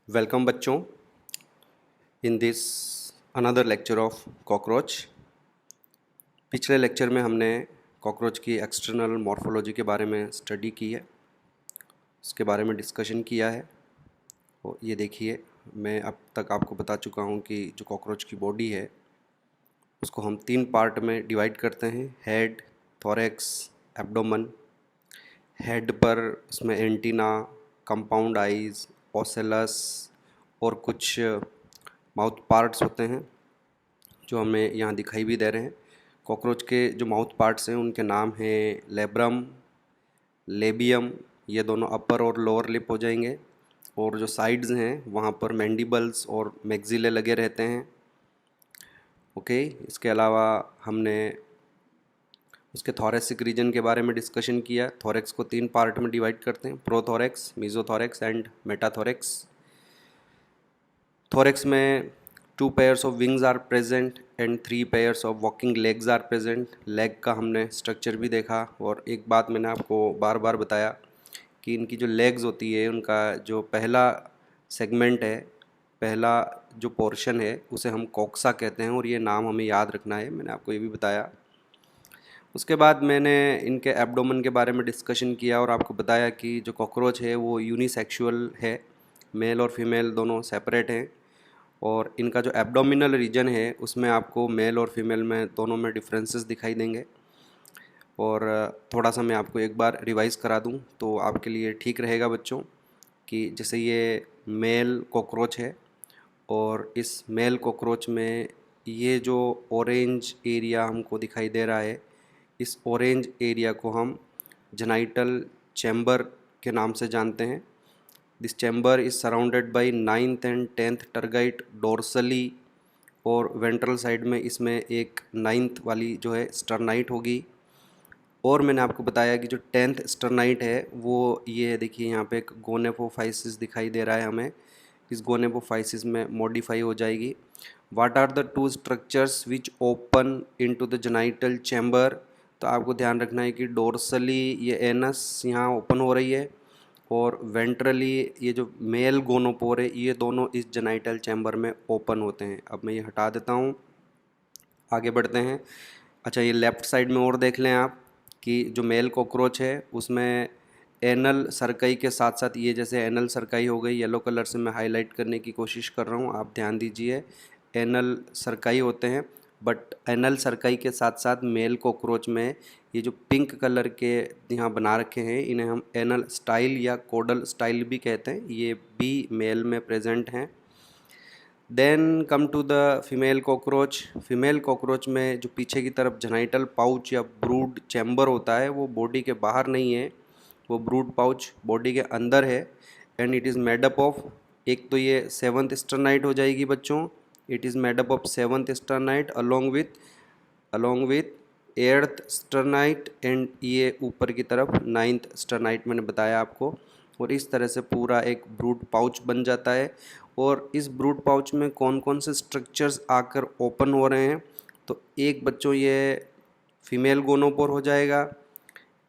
Welcome बच्चों in this another lecture of cockroach. पिछले lecture में हमने कॉकरोच की एक्सटर्नल मॉर्फोलॉजी के बारे में स्टडी की है, उसके बारे में डिस्कशन किया है। और ये देखिए, मैं अब तक आपको बता चुका हूँ कि जो कॉकरोच की बॉडी है उसको हम 3 पार्ट में डिवाइड करते हैं: हेड, थोरैक्स, एब्डोमेन। हेड पर उसमें एंटीना, कंपाउंड आइज, ओसेलस और कुछ माउथ पार्ट्स होते हैं जो हमें यहाँ दिखाई भी दे रहे हैं। कॉकरोच के जो माउथ पार्ट्स हैं उनके नाम हैं लेब्रम, लेबियम, ये दोनों अपर और लोअर लिप हो जाएंगे। और जो साइड्स हैं वहाँ पर मैंडिबल्स और मैक्सिले लगे रहते हैं। ओके, इसके अलावा हमने उसके थोरेसिक रीजन के बारे में डिस्कशन किया। थोरैक्स को 3 पार्ट में डिवाइड करते हैं: prothorax, mesothorax and metathorax. Thorax में 2 pairs of wings are present and 3 pairs of walking legs are present. Leg का हमने स्ट्रक्चर भी देखा। और एक बात मैंने आपको बार बार बताया कि इनकी जो लेग्स होती है, उनका जो पहला सेगमेंट है, पहला जो पोर्शन है, उसे हम कोक्सा कहते हैं और ये नाम हमें याद रखना है। मैंने आपको ये भी बताया। उसके बाद मैंने इनके एब्डोमेन के बारे में डिस्कशन किया और आपको बताया कि जो कॉकरोच है वो यूनिसेक्सुअल है, मेल और फीमेल दोनों सेपरेट हैं। और इनका जो एब्डोमिनल रीजन है उसमें आपको मेल और फीमेल में दोनों में डिफरेंसेस दिखाई देंगे। और थोड़ा सा मैं आपको एक बार रिवाइज़ करा दूं तो आपके लिए ठीक रहेगा बच्चों, कि जैसे ये मेल कॉकरोच है और इस मेल कॉकरोच में ये जो ऑरेंज एरिया हमको दिखाई दे रहा है, इस ऑरेंज एरिया को हम जेनाइटल चैम्बर के नाम से जानते हैं। This chamber is surrounded by 9th and 10th tergite dorsally, और वेंट्रल साइड में इसमें एक 9th वाली जो है स्टर्नाइट होगी। और मैंने आपको बताया कि जो 10th स्टर्नाइट है वो ये देखिए, यहाँ पे एक गोनेपोफाइसिस दिखाई दे रहा है हमें। इस गोनेपोफाइसिस में मॉडिफाई हो जाएगी। What are the 2 structures which open into the genital chamber? तो आपको ध्यान रखना है कि डोर्सली ये एनस यहाँ ओपन हो रही है और वेंट्रली ये जो मेल गोनोपोर है ये दोनों इस जेनाइटल चैम्बर में ओपन होते हैं। अब मैं ये हटा देता हूँ, आगे बढ़ते हैं। अच्छा, ये लेफ़्ट साइड में और देख लें आप कि जो मेल कॉकरोच है उसमें एनल सरकाई के साथ साथ, ये जैसे एनल सरकाई हो गई, येलो कलर से मैं हाईलाइट करने की कोशिश कर रहा हूँ, आप ध्यान दीजिए। एनल सरकाई होते हैं, बट एनल सरकाई के साथ साथ मेल कॉकरोच में ये जो पिंक कलर के यहाँ बना रखे हैं इन्हें हम एनल स्टाइल या कोडल स्टाइल भी कहते हैं, ये भी मेल में प्रेजेंट हैं। Then come to the female cockroach. Female cockroach में जो पीछे की तरफ जेनाइटल पाउच या ब्रूड चैम्बर होता है वो बॉडी के बाहर नहीं है, वो ब्रूड पाउच बॉडी के अंदर है। And it is made up of, एक तो ये 7th स्टर्नाइट हो जाएगी बच्चों, it is made up of 7th sternite along with 8th sternite and ये ऊपर की तरफ 9th स्टर्नाइट मैंने बताया आपको। और इस तरह से पूरा एक ब्रूड पाउच बन जाता है। और इस ब्रूड पाउच में कौन कौन से स्ट्रक्चर्स आकर ओपन हो रहे हैं? तो एक बच्चों ये फीमेल गोनोपोर हो जाएगा,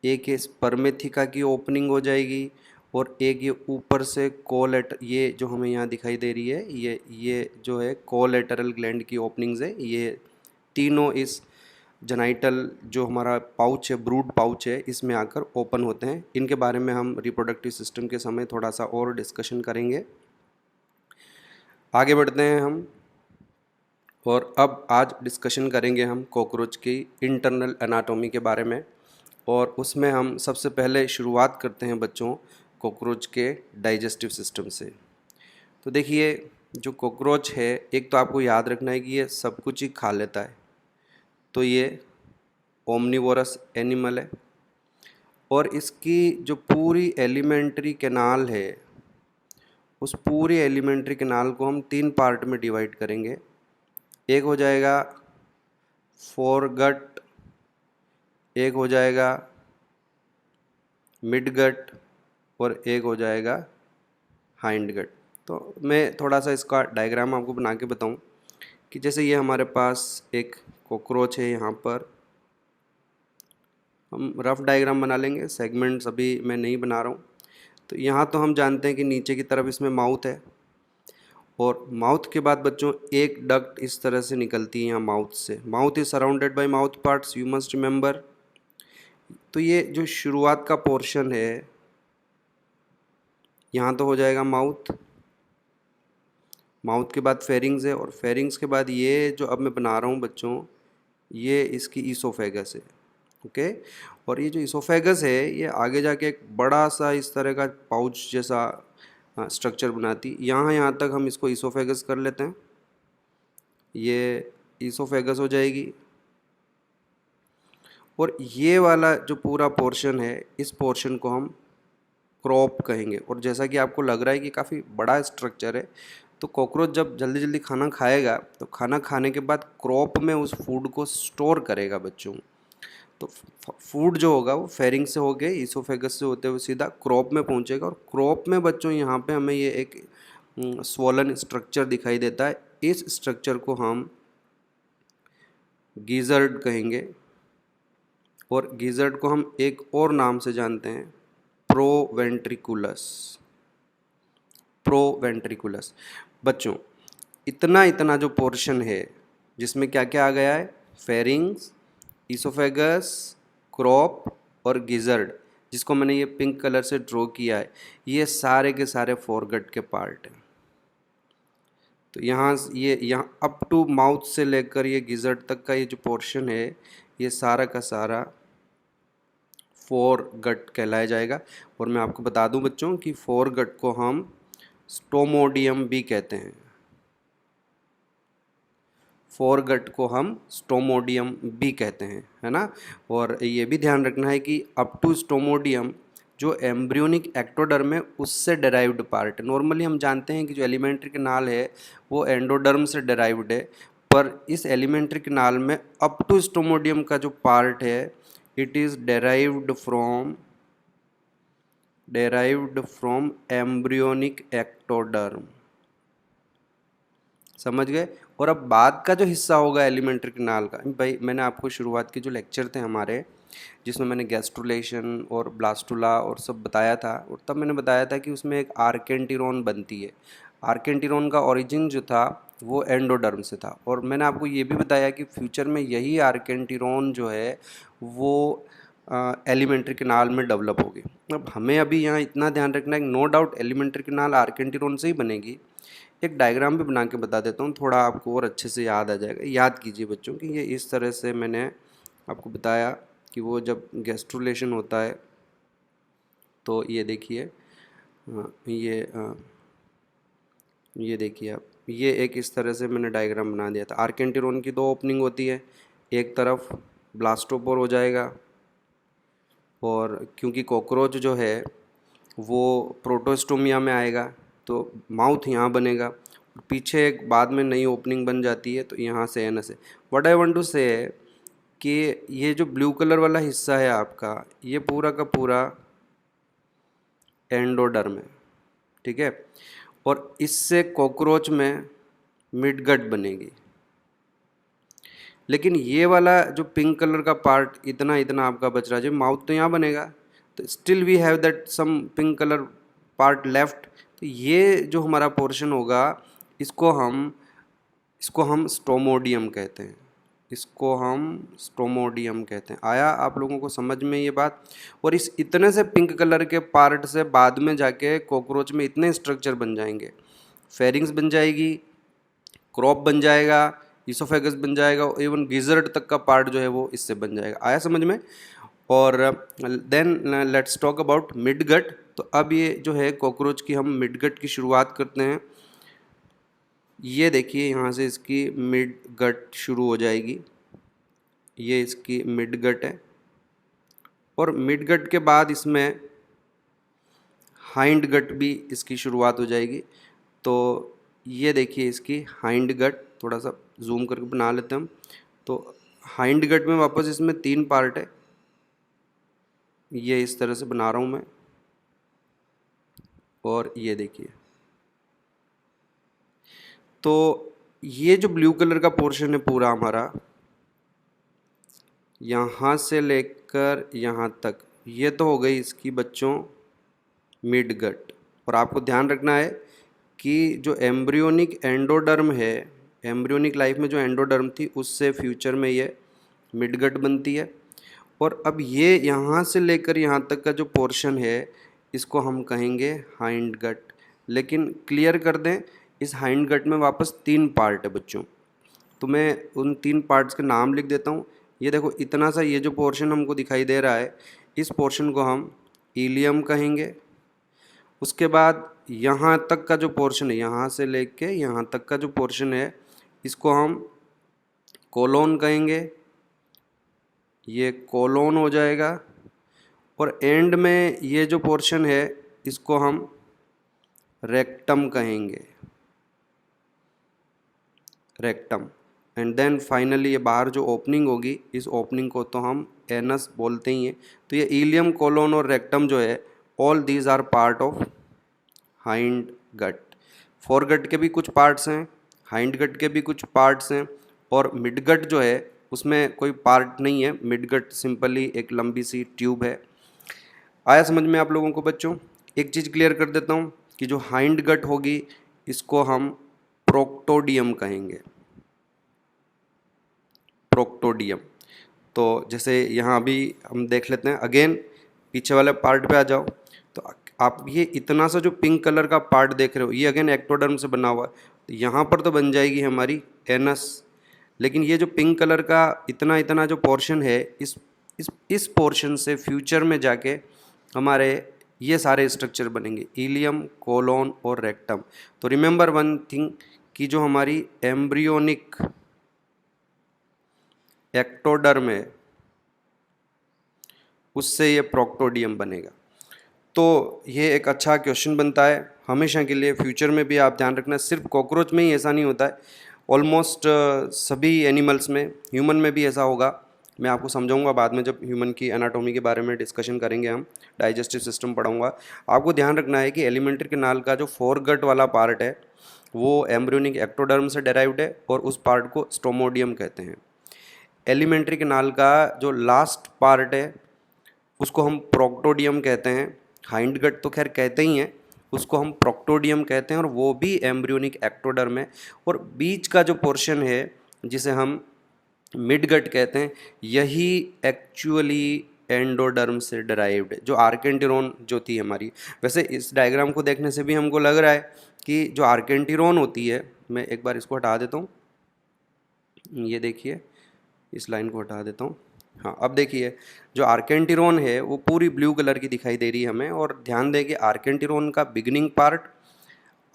एक ये स्पर्मेथिका की ओपनिंग हो जाएगी, और एक ये ऊपर से ये जो हमें यहाँ दिखाई दे रही है ये जो है कोलेटरल ग्लैंड की ओपनिंग्स है। ये तीनों इस जेनाइटल जो हमारा पाउच है, ब्रूड पाउच है, इसमें आकर ओपन होते हैं। इनके बारे में हम रिप्रोडक्टिव सिस्टम के समय थोड़ा सा और डिस्कशन करेंगे। आगे बढ़ते हैं हम, और अब आज डिस्कशन करेंगे हम कॉकरोच की इंटरनल एनाटॉमी के बारे में। और उसमें हम सबसे पहले शुरुआत करते हैं बच्चों कॉकरोच के डाइजेस्टिव सिस्टम से। तो देखिए, जो कॉकरोच है, एक तो आपको याद रखना है कि ये सब कुछ ही खा लेता है, तो ये ओमनिवोरस एनिमल है। और इसकी जो पूरी एलिमेंट्री कैनाल है, उस पूरी एलिमेंट्री कैनाल को हम 3 पार्ट में डिवाइड करेंगे। एक हो जाएगा फोरगट, एक हो जाएगा मिड गट, और एक हो जाएगा हाइंड गट। तो मैं थोड़ा सा इसका डायग्राम आपको बना के बताऊं कि जैसे ये हमारे पास एक कॉकरोच है, यहाँ पर हम रफ डायग्राम बना लेंगे, सेगमेंट्स अभी मैं नहीं बना रहा हूँ। तो यहाँ तो हम जानते हैं कि नीचे की तरफ इसमें माउथ है, और माउथ के बाद बच्चों एक डक्ट इस तरह से निकलती है यहाँ माउथ से। Mouth is surrounded by mouth parts, you must remember. तो ये जो शुरुआत का पोर्शन है यहाँ तो हो जाएगा माउथ, माउथ के बाद फेरिंग्स है, और फेरिंग्स के बाद ये जो अब मैं बना रहा हूँ बच्चों, ये इसकी ईसोफेगस है। ओके, और ये जो ईसोफेगस है ये आगे जाके एक बड़ा सा इस तरह का पाउच जैसा स्ट्रक्चर बनाती। यहाँ तक हम इसको ईसोफेगस कर लेते हैं, ये ईसोफेगस हो जाएगी। और ये वाला जो पूरा पोर्शन है, इस पोर्शन को हम क्रॉप कहेंगे। और जैसा कि आपको लग रहा है कि काफ़ी बड़ा स्ट्रक्चर है, तो कॉकरोच जब जल्दी जल्दी खाना खाएगा तो खाना खाने के बाद क्रॉप में उस फूड को स्टोर करेगा बच्चों। तो फूड जो होगा वो फेरिंग से होके ईसोफेगस से होते हुए सीधा क्रॉप में पहुंचेगा, और क्रॉप में बच्चों यहाँ पे हमें ये एक स्वॉलन स्ट्रक्चर दिखाई देता है। इस स्ट्रक्चर को हम गीजर्ड कहेंगे, और गीजर्ड को हम एक और नाम से जानते हैं, प्रोवेंट्रिकुलस। प्रोवेंट्रिकुलस बच्चों, इतना जो पोर्शन है जिसमें क्या क्या आ गया है, फेरिंग्स, ईसोफेगस, क्रॉप और गिजर्ड, जिसको मैंने ये पिंक कलर से ड्रॉ किया है, ये सारे के सारे फोरगट के पार्ट हैं। तो यहाँ अप टू माउथ से लेकर ये गिजर्ड तक का ये जो पोर्शन है, ये सारा का सारा फोरगट कहलाया जाएगा। और मैं आपको बता दूं बच्चों कि फोरगट को हम स्टोमोडियम भी कहते हैं। फोरगट को हम स्टोमोडियम भी कहते हैं, है ना। और ये भी ध्यान रखना है कि अप टू स्टोमोडियम जो एम्ब्रियोनिक एक्टोडर्म है उससे डेराइव्ड पार्ट है। नॉर्मली हम जानते हैं कि जो एलिमेंट्री कैनाल है वो एंडोडर्म से डेराइव्ड है, पर इस एलिमेंट्री कैनाल में अप टू स्टोमोडियम का जो पार्ट है it is derived from embryonic ectoderm. समझ गए। और अब बाद का जो हिस्सा होगा एलिमेंट्री कैनाल का, भाई मैंने आपको शुरुआत के जो लेक्चर थे हमारे जिसमें मैंने गैस्ट्रुलेशन और ब्लास्टुला और सब बताया था, और तब मैंने बताया था कि उसमें एक आर्केंटिरोन बनती है। आर्केंटिरोन का ओरिजिन जो था वो एंडोडर्म से था, और मैंने आपको ये भी बताया कि फ्यूचर में यही आर्केंटिरोन जो है वो एलिमेंट्री कैनाल में डेवलप होगी। अब हमें अभी यहाँ इतना ध्यान रखना है, नो डाउट एलिमेंट्री कैनाल आर्केंटिरोन से ही बनेगी। एक डायग्राम भी बना के बता देता हूँ, थोड़ा आपको और अच्छे से याद आ जाएगा। याद कीजिए बच्चों कि ये इस तरह से मैंने आपको बताया कि वो जब गैस्ट्रुलेशन होता है तो ये देखिए, ये देखिए आप, ये एक इस तरह से मैंने डायग्राम बना दिया था। आर्केंटिरोन की 2 ओपनिंग होती है, एक तरफ ब्लास्टोपोर हो जाएगा, और क्योंकि कॉकरोच जो है वो प्रोटोस्टोमिया में आएगा तो माउथ यहाँ बनेगा, पीछे एक बाद में नई ओपनिंग बन जाती है, तो यहाँ से एनस है। व्हाट आई वांट टू से है कि ये जो ब्लू कलर वाला हिस्सा है आपका, ये पूरा का पूरा एंडोडर्म है, ठीक है। और इससे कॉकरोच में मिडगट बनेगी। लेकिन ये वाला जो पिंक कलर का पार्ट इतना आपका बच रहा है, जो माउथ तो यहाँ बनेगा, तो still we have that some pink colour part left. तो ये जो हमारा पोर्शन होगा इसको हम स्टोमोडियम कहते हैं। इसको हम स्टोमोडियम कहते हैं। आया आप लोगों को समझ में ये बात। और इस इतने से पिंक कलर के पार्ट से बाद में जाके कॉकरोच में इतने स्ट्रक्चर बन जाएंगे, फेरिंग्स बन जाएगी, क्रॉप बन जाएगा, ईसोफेगस बन जाएगा, इवन गिजर्ड तक का पार्ट जो है वो इससे बन जाएगा। आया समझ में। और then let's talk about midgut. तो अब ये जो है कॉकरोच की हम मिडगट की शुरुआत करते हैं। ये देखिए यहाँ से इसकी मिडगट शुरू हो जाएगी, ये इसकी मिडगट है। और मिडगट के बाद इसमें हाइंड गट भी इसकी शुरुआत हो जाएगी। तो ये देखिए इसकी हाइंड गट, थोड़ा सा जूम करके बना लेते हैं हम। तो हाइंड गट में वापस इसमें 3 पार्ट है, ये इस तरह से बना रहा हूँ मैं। और ये देखिए, तो ये जो ब्लू कलर का पोर्शन है पूरा हमारा, यहाँ से लेकर यहाँ तक, ये तो हो गई इसकी बच्चों मिडगट। और आपको ध्यान रखना है कि जो एम्ब्रियोनिक एंडोडर्म है, एम्ब्रियोनिक लाइफ में जो एंडोडर्म थी उससे फ्यूचर में ये मिडगट बनती है। और अब ये यहाँ से लेकर यहाँ तक का जो पोर्शन है इसको हम कहेंगे हाइंड गट। लेकिन क्लियर कर दें, इस हाइंड गट में वापस 3 पार्ट है बच्चों, तो मैं उन 3 पार्ट्स के नाम लिख देता हूँ। ये देखो इतना सा ये जो पोर्शन हमको दिखाई दे रहा है, इस पोर्शन को हम इलियम कहेंगे। उसके बाद यहाँ तक का जो पोर्शन है, यहाँ से लेके यहाँ तक का जो पोर्शन है इसको हम कोलोन कहेंगे, ये कोलोन हो जाएगा। और एंड में ये जो पोर्शन है इसको हम रेक्टम कहेंगे, रेक्टम। एंड देन फाइनली ये बाहर जो ओपनिंग होगी, इस ओपनिंग को तो हम एनस बोलते ही हैं। तो ये इलियम, कोलोन और रेक्टम जो है, all these are part of hind gut. Fore gut के भी कुछ पार्ट्स हैं, हाइंड गट के भी कुछ पार्ट्स हैं, और मिड गट जो है उसमें कोई पार्ट नहीं है। मिड गट सिंपली एक लंबी सी ट्यूब है। आया समझ में आप लोगों को बच्चों? एक चीज़ क्लियर कर देता हूँ कि जो हाइंड गट होगी इसको हम प्रोक्टोडियम कहेंगे, प्रोक्टोडियम। तो जैसे यहाँ अभी हम देख लेते हैं, अगेन पीछे वाले पार्ट पे आ जाओ। तो आप ये इतना सा जो पिंक कलर का पार्ट देख रहे हो, ये अगेन एक्टोडर्म से बना हुआ है। तो यहाँ पर तो बन जाएगी हमारी एनस, लेकिन ये जो पिंक कलर का इतना इतना जो पोर्शन है, इस पोर्शन से फ्यूचर में जाके हमारे ये सारे स्ट्रक्चर बनेंगे, इलियम, कोलोन और रेक्टम। तो रिमेंबर वन थिंग कि जो हमारी एम्ब्रियोनिक एक्टोडर्म है उससे ये प्रोक्टोडियम बनेगा। तो ये एक अच्छा क्वेश्चन बनता है हमेशा के लिए, फ्यूचर में भी आप ध्यान रखना। सिर्फ कॉकरोच में ही ऐसा नहीं होता है, ऑलमोस्ट सभी एनिमल्स में, ह्यूमन में भी ऐसा होगा। मैं आपको समझाऊंगा बाद में, जब ह्यूमन की एनाटॉमी के बारे में डिस्कशन करेंगे, हम डाइजेस्टिव सिस्टम पढ़ाऊंगा। आपको ध्यान रखना है कि एलिमेंट्री कैनाल का जो फोरगट वाला पार्ट है वो एम्ब्रियोनिक एक्टोडर्म से डेराइव्ड है, और उस पार्ट को स्टोमोडियम कहते हैं। एलिमेंट्री कैनाल का जो लास्ट पार्ट है उसको हम प्रोक्टोडियम कहते हैं। हाइंड गट तो खैर कहते ही हैं, उसको हम प्रोक्टोडियम कहते हैं, और वो भी एम्ब्रियोनिक एक्टोडर्म है। और बीच का जो पोर्शन है जिसे हम मिड गट कहते हैं, यही एक्चुअली एंडोडर्म से डिराइव्ड है, जो आर्केंटिरोन जो थी हमारी। वैसे इस डायग्राम को देखने से भी हमको लग रहा है कि जो आर्केंटिरोन होती है, मैं एक बार इसको हटा देता हूँ, ये देखिए इस लाइन को हटा देता हूँ। हाँ, अब देखिए जो आर्केंटिरोन है वो पूरी ब्लू कलर की दिखाई दे रही है हमें। और ध्यान दें कि आर्केंटिरोन का बिगिनिंग पार्ट,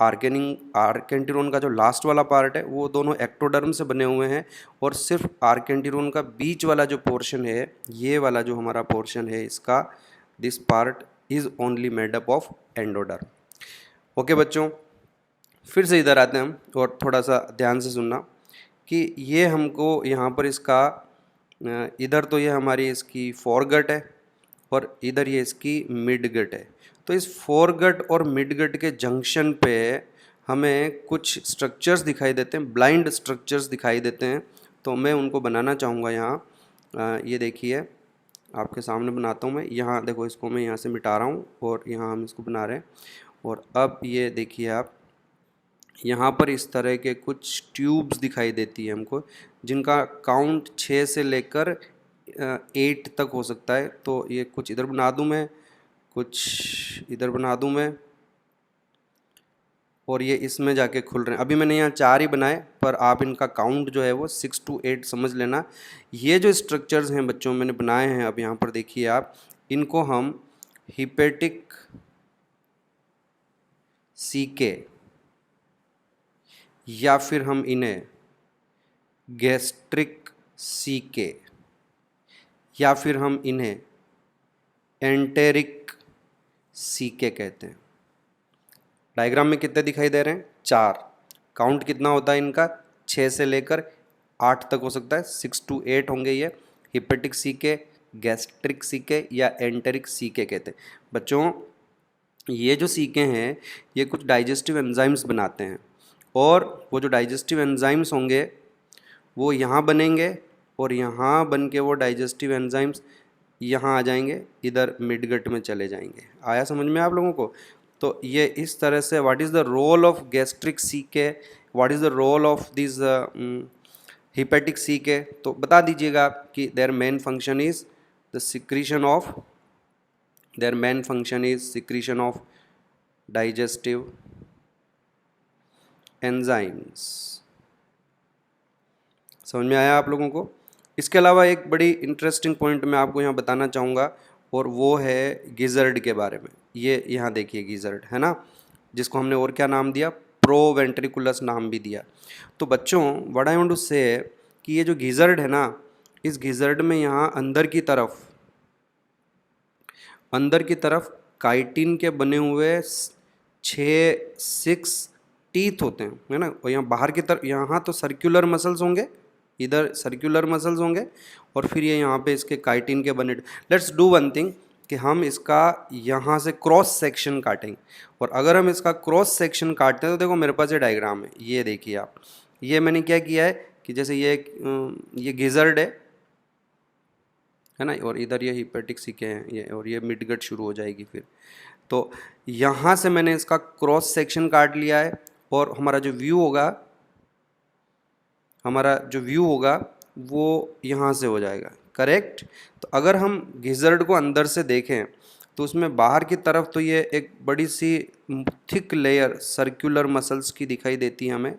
आर्केंटिरोन का जो लास्ट वाला पार्ट है, वो दोनों एक्टोडर्म से बने हुए हैं। और सिर्फ आर्केंटिरोन का बीच वाला जो पोर्शन है, ये वाला जो हमारा पोर्शन है इसका, this part is only made up of endoderm. Okay बच्चों, फिर से इधर आते हैं हम, और थोड़ा सा ध्यान से सुनना कि ये हमको यहाँ पर इसका, इधर तो ये हमारी इसकी फोरगट है और इधर ये इसकी मिडगट है। तो इस फोरगट और मिडगट के जंक्शन पे हमें कुछ स्ट्रक्चर्स दिखाई देते हैं, ब्लाइंड स्ट्रक्चर्स दिखाई देते हैं। तो मैं उनको बनाना चाहूँगा यहाँ। ये देखिए आपके सामने बनाता हूँ मैं। यहाँ देखो, इसको मैं यहाँ से मिटा रहा हूँ और यहाँ हम इसको बना रहे हैं। और अब ये देखिए आप, यहाँ पर इस तरह के कुछ ट्यूब्स दिखाई देती है हमको, जिनका काउंट 6 से लेकर 8 तक हो सकता है। तो ये कुछ इधर बना दूँ मैं, कुछ इधर बना दूँ मैं, और ये इसमें जाके खुल रहे हैं। अभी मैंने यहाँ 4 ही बनाए, पर आप इनका काउंट जो है वो 6 to 8 समझ लेना। ये जो स्ट्रक्चर्स हैं बच्चों मैंने बनाए हैं, अब यहाँ पर देखिए आप, इनको हम हिपेटिक सीके, या फिर हम इन्हें गैस्ट्रिक सीके, या फिर हम इन्हें एंटेरिक सीके कहते हैं। डायग्राम में कितने दिखाई दे रहे हैं? 4। काउंट कितना होता है इनका? 6 से लेकर 8 तक हो सकता है, 6 to 8 होंगे ये। हिपेटिक सीके, गैस्ट्रिक सीके या एंटेरिक सीके कहते हैं। बच्चों ये जो सीके हैं ये कुछ डाइजेस्टिव एंजाइम्स बनाते हैं, और वो जो डाइजेस्टिव एंजाइम्स होंगे वो यहाँ बनेंगे, और यहाँ बन के वो डाइजेस्टिव एंजाइम्स यहाँ आ जाएंगे, इधर मिडगट में चले जाएंगे। आया समझ में आप लोगों को? तो ये इस तरह से what is the role of gastric caeca, what is the role of this hepatic caeca, तो बता दीजिएगा आप कि their main function is the secretion of, their main function is secretion of digestive enzymes. समझ में आया आप लोगों को? इसके अलावा एक बड़ी इंटरेस्टिंग पॉइंट मैं आपको यहाँ बताना चाहूँगा, और वो है गिजर्ड के बारे में। ये यहाँ देखिए गिजर्ड है ना, जिसको हमने और क्या नाम दिया, प्रोवेंट्रिकुलस नाम भी दिया। तो बच्चों what I want to say कि ये जो गिजर्ड है ना, इस गिजर्ड में यहाँ अंदर की तरफ काइटिन के बने हुए 6 टीथ होते हैं, है ना। और यहाँ बाहर की तरफ यहाँ तो सर्कुलर मसल्स होंगे, इधर सर्कुलर मसल्स होंगे, और फिर ये यहाँ पे इसके काइटिन के बने। लेट्स डू वन थिंग कि हम इसका यहाँ से क्रॉस सेक्शन काटेंगे, और अगर हम इसका क्रॉस सेक्शन काटते हैं तो देखो मेरे पास ये डायग्राम है, ये देखिए आप, ये मैंने क्या किया है कि जैसे ये गिजर्ड है ना, और इधर ये हिपेटिक सीके हैं ये, और ये मिडगट शुरू हो जाएगी फिर। तो यहाँ से मैंने इसका क्रॉस सेक्शन काट लिया है, और हमारा जो व्यू होगा वो यहाँ से हो जाएगा, करेक्ट। तो अगर हम गिजर्ड को अंदर से देखें तो उसमें बाहर की तरफ तो ये एक बड़ी सी थिक लेयर सर्कुलर मसल्स की दिखाई देती है हमें,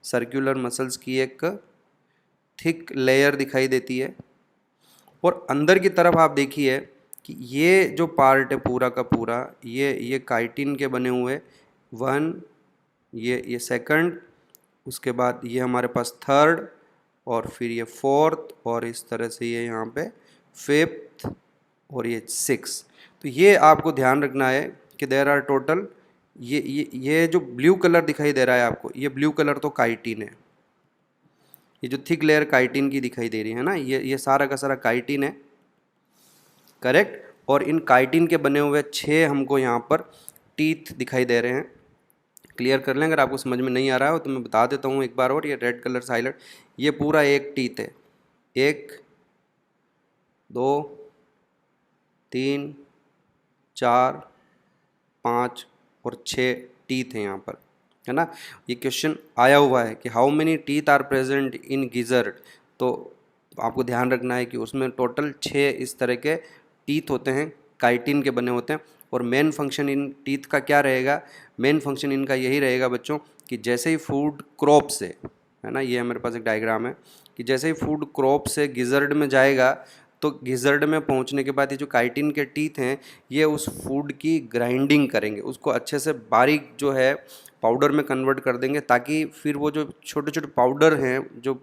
सर्कुलर मसल्स की एक थिक लेयर दिखाई देती है। और अंदर की तरफ आप देखिए कि ये जो पार्ट है पूरा का पूरा, ये काइटिन के बने हुए, 1, ये सेकंड, उसके बाद ये हमारे पास 3rd, और फिर ये 4th, और इस तरह से ये यहाँ पे 5th, और ये 6th। तो ये आपको ध्यान रखना है कि देयर आर टोटल, ये जो ब्लू कलर दिखाई दे रहा है आपको, ये ब्लू कलर तो काइटिन है, ये जो थिक लेयर काइटिन की दिखाई दे रही है ना, ये सारा का सारा काइटिन है, करेक्ट। और इन काइटिन के बने हुए 6 हमको यहाँ पर टीथ दिखाई दे रहे हैं। क्लियर कर लें, अगर आपको समझ में नहीं आ रहा हो तो मैं बता देता हूँ एक बार और। ये रेड कलर से हाईलाइट, ये पूरा एक टीथ है, 1 2 3 4 5 और 6 टीथ हैं यहाँ पर, है ना। ये क्वेश्चन आया हुआ है कि how many teeth are present in gizzard, तो आपको ध्यान रखना है कि उसमें टोटल 6 इस तरह के टीथ होते हैं, काइटिन के बने होते हैं। और मेन फंक्शन इन टीथ का क्या रहेगा, मेन फंक्शन इनका यही रहेगा बच्चों कि जैसे ही फूड क्रॉप से, है ना, ये मेरे पास एक डायग्राम है कि जैसे ही फूड क्रॉप से गिजर्ड में जाएगा, तो गिजर्ड में पहुंचने के बाद ये जो काइटिन के टीथ हैं ये उस फूड की ग्राइंडिंग करेंगे, उसको अच्छे से बारीक जो है पाउडर में कन्वर्ट कर देंगे, ताकि फिर वो जो छोटे छोटे पाउडर हैं, जो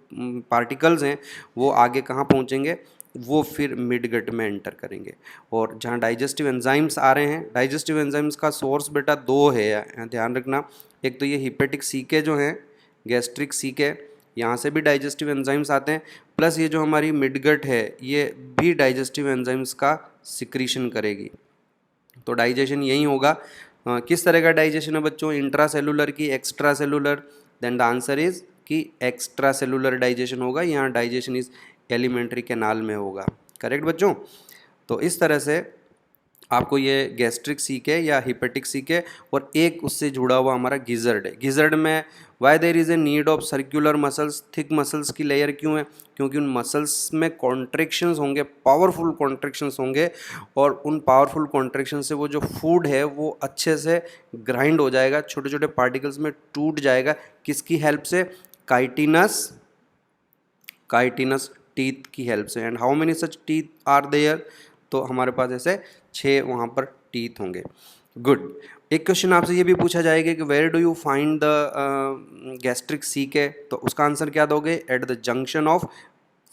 पार्टिकल्स हैं, वो आगे कहाँ पहुँचेंगे, वो फिर मिड गट में एंटर करेंगे। और जहाँ डाइजेस्टिव एंजाइम्स आ रहे हैं, डाइजेस्टिव एंजाइम्स का सोर्स बेटा 2 है, ध्यान रखना। एक तो ये हिपेटिक सीके जो हैं, गैस्ट्रिक सीके, यहाँ से भी डाइजेस्टिव एंजाइम्स आते हैं, प्लस ये जो हमारी मिड गट है ये भी डाइजेस्टिव एंजाइम्स का सिक्रीशन करेगी। तो डाइजेशन यही होगा। किस तरह का डाइजेशन है बच्चों, इंट्रा सेलुलर की extracellular, then the answer is कि एक्स्ट्रा सेलुलर डाइजेशन होगा। यहाँ डाइजेशन इज एलिमेंट्री कैनाल में होगा, करेक्ट बच्चों। तो इस तरह से आपको ये गैस्ट्रिक सीके या हिपेटिक सीके, और एक उससे जुड़ा हुआ हमारा गिजर्ड है। गिजर्ड में why there is a need of circular muscles, thick muscles की लेयर क्यों है, क्योंकि उन मसल्स में कॉन्ट्रैक्शंस होंगे, पावरफुल कॉन्ट्रैक्शंस होंगे, और उन पावरफुल कॉन्ट्रैक्शन से वो जो फूड है वो अच्छे से ग्राइंड हो जाएगा, छोटे छोटे पार्टिकल्स में टूट जाएगा। किसकी हेल्प से, काइटिनस टीथ की हेल्प से। And how many such teeth are there, तो हमारे पास ऐसे 6 वहाँ पर टीथ होंगे। गुड। एक क्वेश्चन आपसे ये भी पूछा जाएगा कि where do you find the gastric caeca, तो उसका आंसर क्या दोगे, at the junction of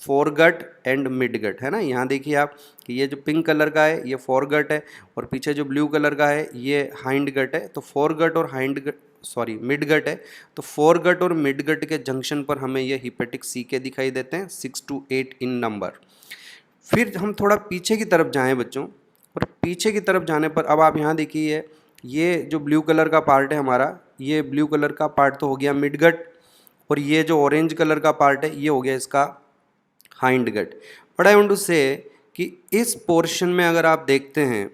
foregut and midgut, है ना। यहाँ देखिए आप कि ये जो पिंक कलर का है ये फोरगट है, और पीछे जो ब्लू कलर का है ये हाइंडगट है। तो फोरगट और मिडगट है, तो फोरगट और मिडगट के जंक्शन पर हमें ये हिपेटिक सीके दिखाई देते हैं, 6 to 8 इन नंबर। फिर हम थोड़ा पीछे की तरफ जाएं बच्चों, और पीछे की तरफ जाने पर अब आप यहाँ देखिए, ये जो ब्लू कलर का पार्ट है हमारा, ये ब्लू कलर का पार्ट तो हो गया मिडगट, और ये जो ऑरेंज कलर का पार्ट है ये हो गया इसका hindgut. But I want to say कि इस पोर्शन में अगर आप देखते हैं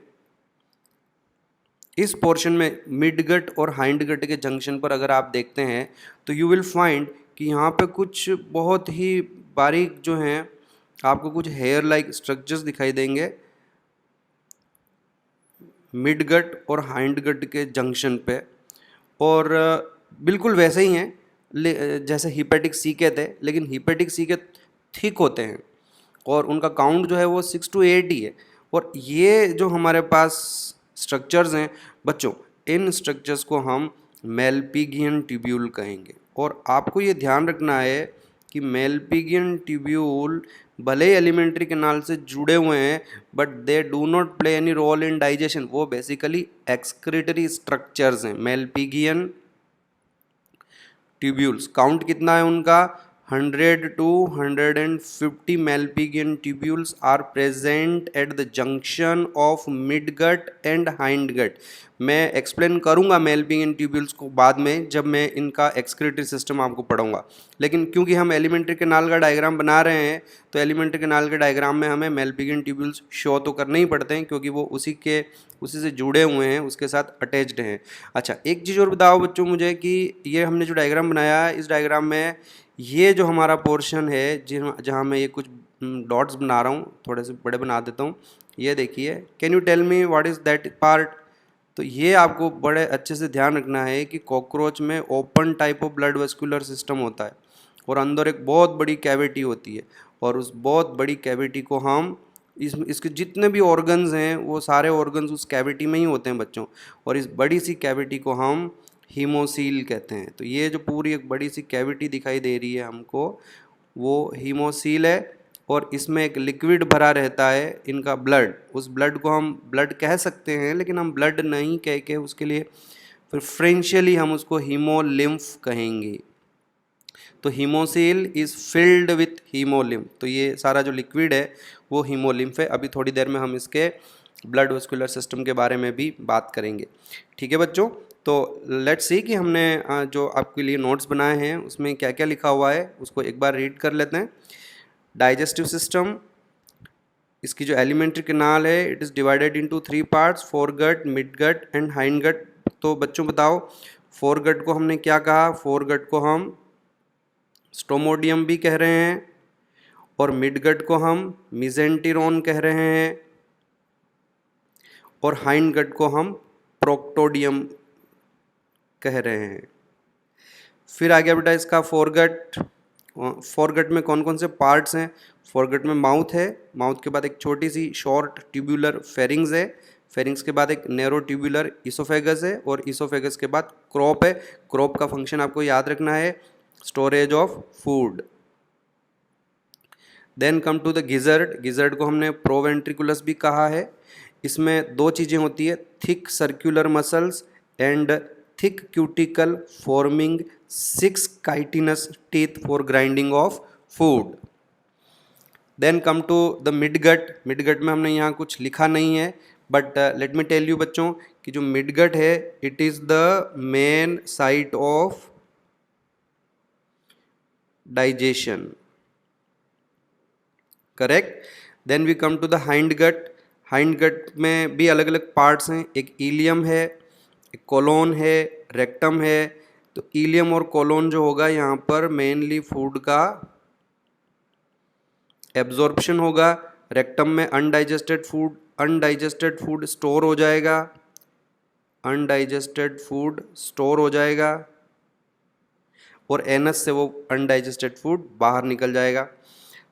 इस पोर्शन में मिड गट और हाइंड गट के जंक्शन पर अगर आप देखते हैं तो यू विल फाइंड कि यहाँ पे कुछ बहुत ही बारीक जो हैं आपको कुछ हेयर लाइक स्ट्रक्चर्स दिखाई देंगे मिड गट और हाइंड गट के जंक्शन पे, और बिल्कुल वैसे ही हैं जैसे हिपेटिक सीके थे, लेकिन हिपेटिक सीके थिक होते हैं और उनका काउंट जो है वो 6 to 8 ही है। और ये जो हमारे पास स्ट्रक्चर्स हैं बच्चों, इन स्ट्रक्चर्स को हम मेलपिगियन ट्यूब्यूल कहेंगे। और आपको ये ध्यान रखना है कि मेलपिगियन ट्यूब्यूल भले ही एलिमेंट्री कैनाल से जुड़े हुए हैं but they do not play any role in digestion. वो बेसिकली एक्सक्रीटरी स्ट्रक्चर्स हैं मेलपिगियन ट्यूब्यूल्स। काउंट कितना है उनका? 100 to 150 Malpighian tubules are present at the junction of mid gut and hind gut. मैं एक्सप्लेन करूंगा मेलपिगियन ट्यूब्यूल्स को बाद में जब मैं इनका एक्सक्रीटरी सिस्टम आपको पढ़ाऊंगा, लेकिन क्योंकि हम एलिमेंट्री कैनाल का डायग्राम बना रहे हैं तो एलिमेंट्री कैनाल के डायग्राम में हमें मेलपिगियन ट्यूब्यूल्स शो तो करने ही पड़ते हैं क्योंकि वो उसी से जुड़े हुए हैं, उसके साथ अटैच्ड हैं। अच्छा, एक चीज़ और बताओ बच्चों मुझे कि ये हमने जो डायग्राम बनाया है, इस डायग्राम में ये जो हमारा पोर्शन है जहाँ मैं ये कुछ डॉट्स बना रहा हूँ, थोड़े से बड़े बना देता हूँ, ये देखिए, can you tell me what is that part? तो ये आपको बड़े अच्छे से ध्यान रखना है कि कॉकरोच में open type of blood vascular system होता है और अंदर एक बहुत बड़ी कैविटी होती है, और उस बहुत बड़ी कैविटी को हम इसके जितने भी ऑर्गन्स हैं वो सारे ऑर्गन्स उस कैविटी में ही होते हैं बच्चों, और इस बड़ी सी कैविटी को हम हीमोसील कहते हैं। तो ये जो पूरी एक बड़ी सी कैविटी दिखाई दे रही है हमको, वो हीमोसील है, और इसमें एक लिक्विड भरा रहता है इनका ब्लड। उस ब्लड को हम ब्लड कह सकते हैं, लेकिन हम ब्लड नहीं कह के उसके लिए प्रेफरेंशियली हम उसको हीमोलिम्फ कहेंगे। तो haemocoel is filled with haemolymph. तो ये सारा जो लिक्विड है वो हीमोलिम्फ है। अभी थोड़ी देर में हम इसके ब्लड वेस्कुलर सिस्टम के बारे में भी बात करेंगे। ठीक है बच्चों, तो लेट्स सी कि हमने जो आपके लिए नोट्स बनाए हैं उसमें क्या क्या लिखा हुआ है उसको एक बार रीड कर लेते हैं। डाइजेस्टिव सिस्टम, इसकी जो एलिमेंट्री कैनाल है it is divided into 3 parts, foregut, midgut and hindgut. तो बच्चों बताओ, फोरगट को हमने क्या कहा? फोरगट को हम स्टोमोडियम भी कह रहे हैं, और मिडगट को हम मिजेंटिरोन कह रहे हैं, और हाइंडगट को हम प्रोक्टोडियम कह रहे हैं। फिर आ गया बेटा इसका फोरगट। फोरगट में कौन कौन से पार्ट्स हैं? फोरगट में माउथ है, माउथ के बाद एक छोटी सी शॉर्ट ट्यूबुलर फेरिंग्स है, फेरिंग्स के बाद एक नैरो ट्यूबुलर इसोफेगस है, और इसोफेगस के बाद क्रॉप है। क्रॉप का फंक्शन आपको याद रखना है, storage of food. Then come to the gizzard. Gizzard को हमने प्रोवेंट्रिकुलस भी कहा है। इसमें दो चीज़ें होती है, thick circular muscles and thick cuticle forming 6 chitinous teeth for grinding of food. Then come to the midgut. Midgut में हमने यहाँ कुछ लिखा नहीं है, but let me tell you बच्चों कि जो मिडगट है it is the main site of digestion, correct. Then we come to the hindgut. Hindgut में भी अलग अलग पार्ट्स हैं, एक इलियम है, एक कोलोन है, रेक्टम है। तो इलियम और कोलोन जो होगा यहाँ पर मेनली फूड का एब्जॉर्प्शन होगा। रेक्टम में अनडाइजेस्टेड फूड स्टोर हो जाएगा, अनडाइजेस्टेड फूड स्टोर हो जाएगा, और एनस से वो अनडाइजेस्टेड फूड बाहर निकल जाएगा।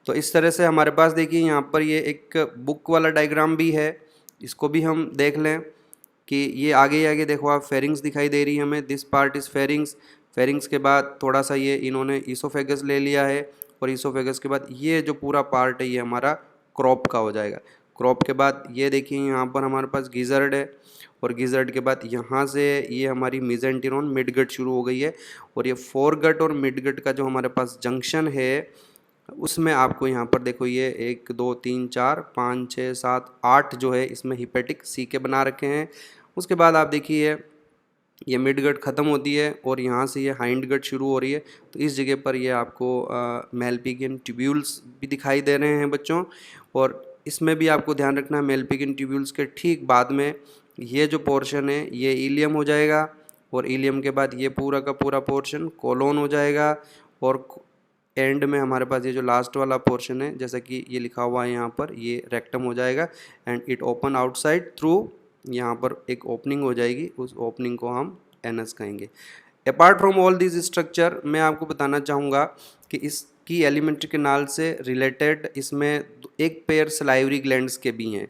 तो इस तरह से हमारे पास देखिए यहाँ पर ये एक बुक वाला डायग्राम भी है, इसको भी हम देख लें कि ये आगे आगे देखो आप, फेरिंग्स दिखाई दे रही है हमें, this part is pharynx. Pharynx के बाद थोड़ा सा ये इन्होंने ईसोफेगस ले लिया है, और ईसोफेगस के बाद ये जो पूरा पार्ट है ये हमारा क्रॉप का हो जाएगा। क्रॉप के बाद ये देखिए यहाँ पर हमारे पास गिजर्ड है, और गिजर्ड के बाद यहाँ से ये हमारी मिजेंटिरोन मिडगट शुरू हो गई है, और ये फोरगट और मिडगट का जो हमारे पास जंक्शन है उसमें आपको यहाँ पर देखो ये 1 2 3 4 5 6 7 8 जो है इसमें हिपेटिक सी के बना रखे हैं। उसके बाद आप देखिए ये मिडगट ख़त्म होती है और यहाँ से ये हाइंडगट शुरू हो रही है। तो इस जगह पर ये आपको मेलपिगियन ट्यूब्यूल्स भी दिखाई दे रहे हैं बच्चों, और इसमें भी आपको ध्यान रखना है मेलपिगियन ट्यूब्यूल्स के ठीक बाद में ये जो पोर्शन है ये इलियम हो जाएगा, और इलियम के बाद ये पूरा का पूरा पोर्शन कोलोन हो जाएगा, और एंड में हमारे पास ये जो लास्ट वाला पोर्शन है, जैसा कि ये लिखा हुआ है यहाँ पर, ये रेक्टम हो जाएगा and it open outside through, यहाँ पर एक ओपनिंग हो जाएगी, उस ओपनिंग को हम एनस कहेंगे। Apart from all this structure, मैं आपको बताना चाहूँगा कि इसकी एलिमेंट्री कैनाल से रिलेटेड इसमें एक पेयर सलाइवरी ग्लैंड्स के भी हैं।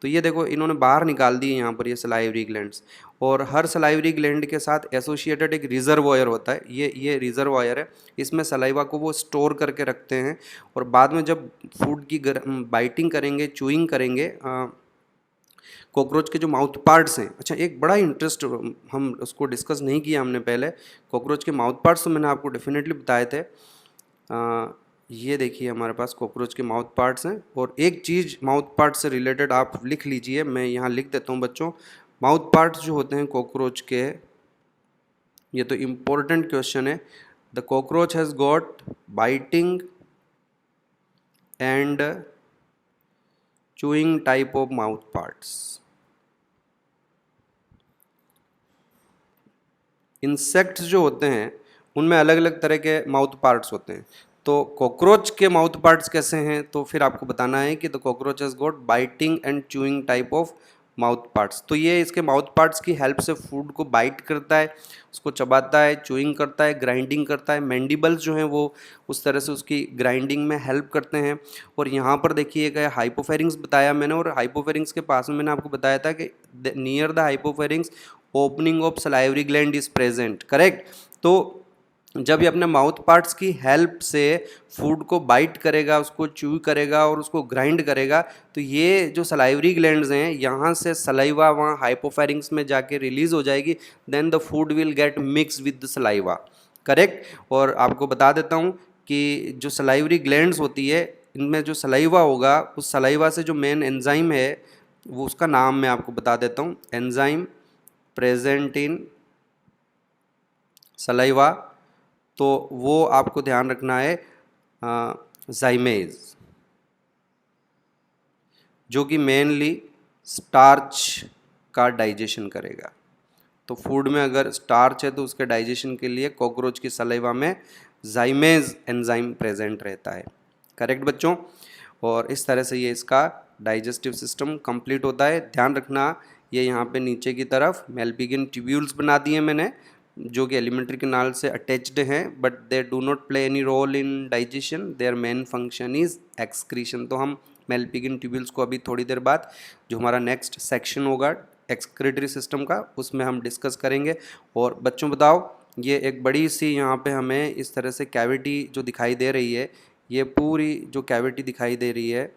तो ये देखो इन्होंने बाहर निकाल दिए यहाँ पर ये सलाइवरी ग्लैंड्स, और हर सलाइवरी ग्लैंड के साथ एसोसिएटेड एक रिजर्वॉयर होता है। ये रिजर्वॉयर है, इसमें सलाइवा को वो स्टोर करके रखते हैं, और बाद में जब फूड की बाइटिंग करेंगे, चूइंग करेंगे, कॉकरोच के जो माउथ पार्ट्स हैं, अच्छा एक बड़ा इंटरेस्ट, हम उसको डिस्कस नहीं किया हमने पहले, कॉकरोच के माउथ पार्ट्स तो मैंने आपको डेफिनेटली बताए थे। ये देखिए हमारे पास कॉकरोच के माउथ पार्ट्स हैं, और एक चीज़ माउथ पार्ट से रिलेटेड आप लिख लीजिए, मैं यहाँ लिख देता हूँ बच्चों। माउथ पार्ट्स जो होते हैं कॉकरोच के, ये तो इम्पोर्टेंट क्वेश्चन है। The cockroach has got biting and chewing type of mouth parts. Insects जो होते हैं उनमें अलग अलग तरह के माउथ पार्ट्स होते हैं, तो कॉकरोच के माउथ पार्ट्स कैसे हैं, तो फिर आपको बताना है कि the cockroach has got biting and chewing type of mouth parts. तो ये इसके माउथ पार्ट्स की हेल्प से फूड को बाइट करता है, उसको चबाता है, च्यूइंग करता है, ग्राइंडिंग करता है। मैंडिबल्स जो हैं वो उस तरह से उसकी ग्राइंडिंग में हेल्प करते हैं। और यहाँ पर देखिएगा हाइपोफेरिंग्स बताया मैंने, और हाइपोफेरिंग्स के पास में मैंने आपको बताया था कि near the hypopharynx opening of salivary gland is present, correct. तो जब ये अपने माउथ पार्ट्स की हेल्प से फूड को बाइट करेगा, उसको च्यू करेगा और उसको ग्राइंड करेगा, तो ये जो सलाइवरी ग्लैंड्स हैं यहाँ से सलाइवा वहाँ हाइपोफेरिंग्स में जाके रिलीज हो जाएगी, then the food will get mix with the saliva, correct. और आपको बता देता हूँ कि जो सलाइवरी ग्लैंड्स होती है, इनमें जो सलाइवा होगा, उस सलाइवा से जो मेन एंजाइम है वो, उसका नाम मैं आपको बता देता हूँ, एंजाइम प्रेजेंट इन सलाइवा। तो वो आपको ध्यान रखना है जाइमेज, जो कि मेनली स्टार्च का डाइजेशन करेगा। तो फूड में अगर स्टार्च है तो उसके डाइजेशन के लिए कॉकरोच की सलाइवा में जाइमेज एंजाइम प्रेजेंट रहता है, करेक्ट बच्चों। और इस तरह से ये इसका डाइजेस्टिव सिस्टम कंप्लीट होता है। ध्यान रखना, ये यहाँ पे नीचे की तरफ मेल्पिगियन ट्यूब्यूल्स बना दिए मैंने, जो कि एलिमेंट्री कैनाल से अटैच्ड हैं, but they do not play any role in digestion, their main function is excretion. तो हम मेल्पिगियन ट्यूब्यूल्स को अभी थोड़ी देर बाद, जो हमारा नेक्स्ट सेक्शन होगा एक्सक्रीटरी सिस्टम का, उसमें हम डिस्कस करेंगे। और बच्चों बताओ, ये एक बड़ी सी यहाँ पे हमें इस तरह से कैविटी जो दिखाई दे रही है, ये पूरी जो कैविटी दिखाई दे रही है,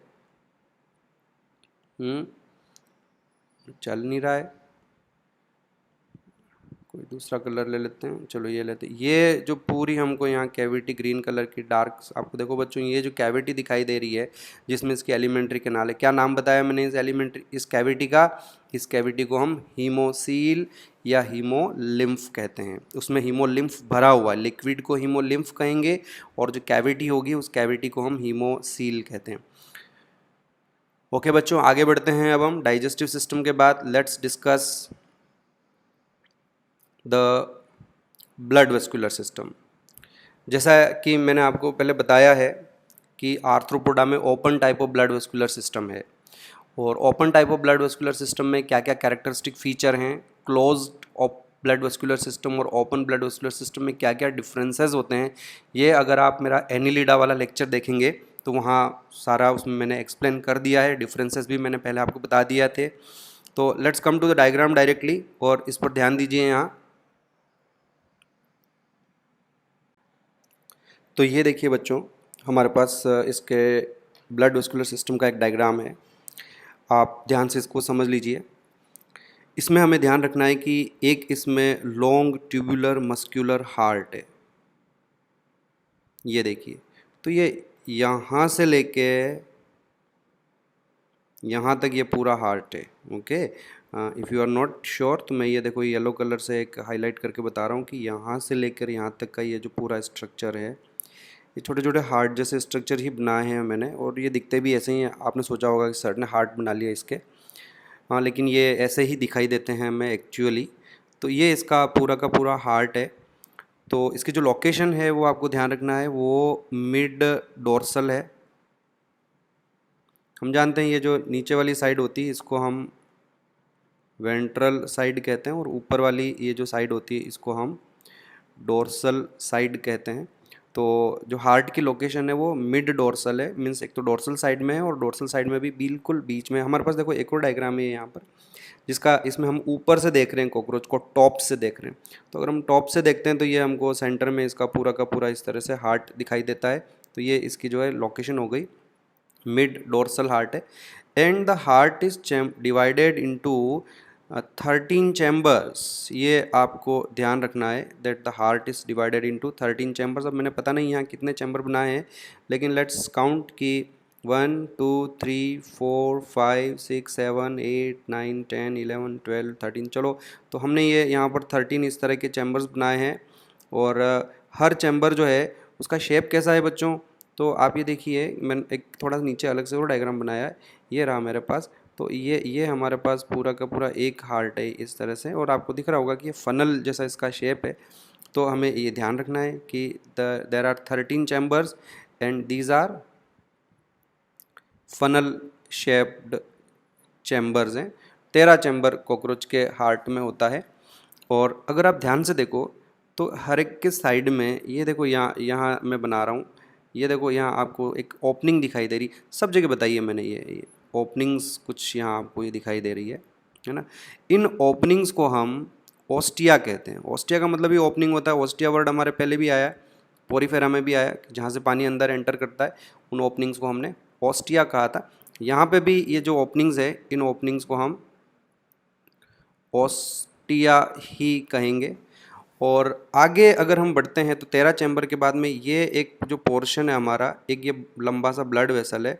चल नहीं रहा है, कोई दूसरा कलर ले लेते हैं, चलो ये लेते हैं। ये जो पूरी हमको यहाँ कैविटी ग्रीन कलर की डार्क, आपको देखो बच्चों, ये जो कैविटी दिखाई दे रही है जिसमें इसकी एलिमेंट्री कैनाल है, क्या नाम बताया मैंने इस कैविटी का? इस कैविटी को हम हीमोसील या हीमोलिम्फ कहते हैं। उसमें हीमोलिम्फ भरा हुआ है, लिक्विड को हीमोलिम्फ कहेंगे, और जो कैविटी होगी उस कैविटी को हम हीमोसील कहते हैं। ओके बच्चों, आगे बढ़ते हैं। अब हम डाइजेस्टिव सिस्टम के बाद let's discuss the blood vascular system. जैसा कि मैंने आपको पहले बताया है कि आर्थ्रोपोडा में open type of blood vascular system है, और open type of blood vascular system में क्या क्या कैरेक्टरिस्टिक फीचर हैं, क्लोज्ड ब्लड वेस्कुलर सिस्टम और ओपन ब्लड वेस्कुलर सिस्टम में क्या क्या डिफरेंसेस होते हैं, ये अगर आप मेरा एनिलिडा वाला लेक्चर देखेंगे तो वहाँ सारा उसमें मैंने एक्सप्लेन कर दिया है, डिफरेंसेस भी मैंने पहले आपको बता दिया थे। तो let's come to the diagram directly, और इस पर ध्यान दीजिए यहाँ। तो ये देखिए बच्चों, हमारे पास इसके ब्लड वेस्कुलर सिस्टम का एक डायग्राम है, आप ध्यान से इसको समझ लीजिए। इसमें हमें ध्यान रखना है कि एक इसमें लॉन्ग ट्यूबुलर मस्क्यूलर हार्ट है, ये देखिए। तो ये यहाँ से लेके यहाँ तक ये पूरा हार्ट है, okay. If you are not sure तो मैं ये देखो येलो कलर से एक हाईलाइट करके बता रहा हूँ कि यहाँ से लेकर यहाँ तक का ये जो पूरा स्ट्रक्चर है, ये छोटे छोटे हार्ट जैसे स्ट्रक्चर ही बनाए हैं मैंने, और ये दिखते भी ऐसे ही हैं। आपने सोचा होगा कि सर ने हार्ट बना लिया इसके, हाँ, लेकिन ये ऐसे ही दिखाई देते हैं हमें एक्चुअली। तो ये इसका पूरा का पूरा हार्ट है। तो इसकी जो लोकेशन है वो आपको ध्यान रखना है, वो मिड डोर्सल है। हम जानते हैं ये जो नीचे वाली साइड होती है इसको हम वेंट्रल साइड कहते हैं, और ऊपर वाली ये जो साइड होती है इसको हम डोर्सल साइड कहते हैं। तो जो हार्ट की लोकेशन है वो मिड डोर्सल है, मीन्स एक तो डोर्सल साइड में है और डोर्सल साइड में भी बिल्कुल बीच में। हमारे पास देखो एक और डायग्राम है यहाँ पर, जिसका इसमें हम ऊपर से देख रहे हैं, कॉकरोच को टॉप से देख रहे हैं। तो अगर हम टॉप से देखते हैं तो ये हमको सेंटर में इसका पूरा का पूरा इस तरह से हार्ट दिखाई देता है। तो ये इसकी जो है लोकेशन हो गई, मिड डोर्सल हार्ट है। And the heart is divided into 13 chambers. ये आपको ध्यान रखना है that the heart is divided into 13 chambers. अब मैंने पता नहीं यहाँ कितने चैम्बर बनाए हैं, लेकिन लेट्स काउंट कि 1 2 3 4 5 6 7 8 9 10 11 12 13। चलो, तो हमने ये यहाँ पर 13 इस तरह के चैम्बर्स बनाए हैं। और हर चैम्बर जो है उसका शेप कैसा है बच्चों, तो आप ये देखिए, मैंने एक थोड़ा नीचे अलग से और डायग्राम बनाया है, ये रहा मेरे पास। तो ये हमारे पास पूरा का पूरा एक हार्ट है इस तरह से, और आपको दिख रहा होगा कि ये फनल जैसा इसका शेप है। तो हमें ये ध्यान रखना है कि there are 13 chambers and these are funnel shaped chambers हैं। 13 चैम्बर कॉकरोच के हार्ट में होता है। और अगर आप ध्यान से देखो तो हर एक के साइड में, ये देखो यहाँ यहाँ मैं बना रहा हूँ, ये देखो यहाँ आपको एक ओपनिंग दिखाई दे रही। सब जगह बताइए मैंने ये ओपनिंग्स कुछ यहाँ आपको ये दिखाई दे रही है ना। इन ओपनिंग्स को हम ओस्टिया कहते हैं। ओस्टिया का मतलब ये ओपनिंग होता है। ओस्टिया वर्ड हमारे पहले भी आया है, पोरीफेरा में भी आया, जहाँ से पानी अंदर एंटर करता है, उन ओपनिंग्स को हमने ओस्टिया कहा था। यहाँ पे भी ये जो ओपनिंग्स है, इन ओपनिंग्स को हम ओस्टिया ही कहेंगे। और आगे अगर हम बढ़ते हैं तो 13 चैम्बर के बाद में ये एक जो पोर्शन है हमारा, एक ये लंबा सा ब्लड वेसल है।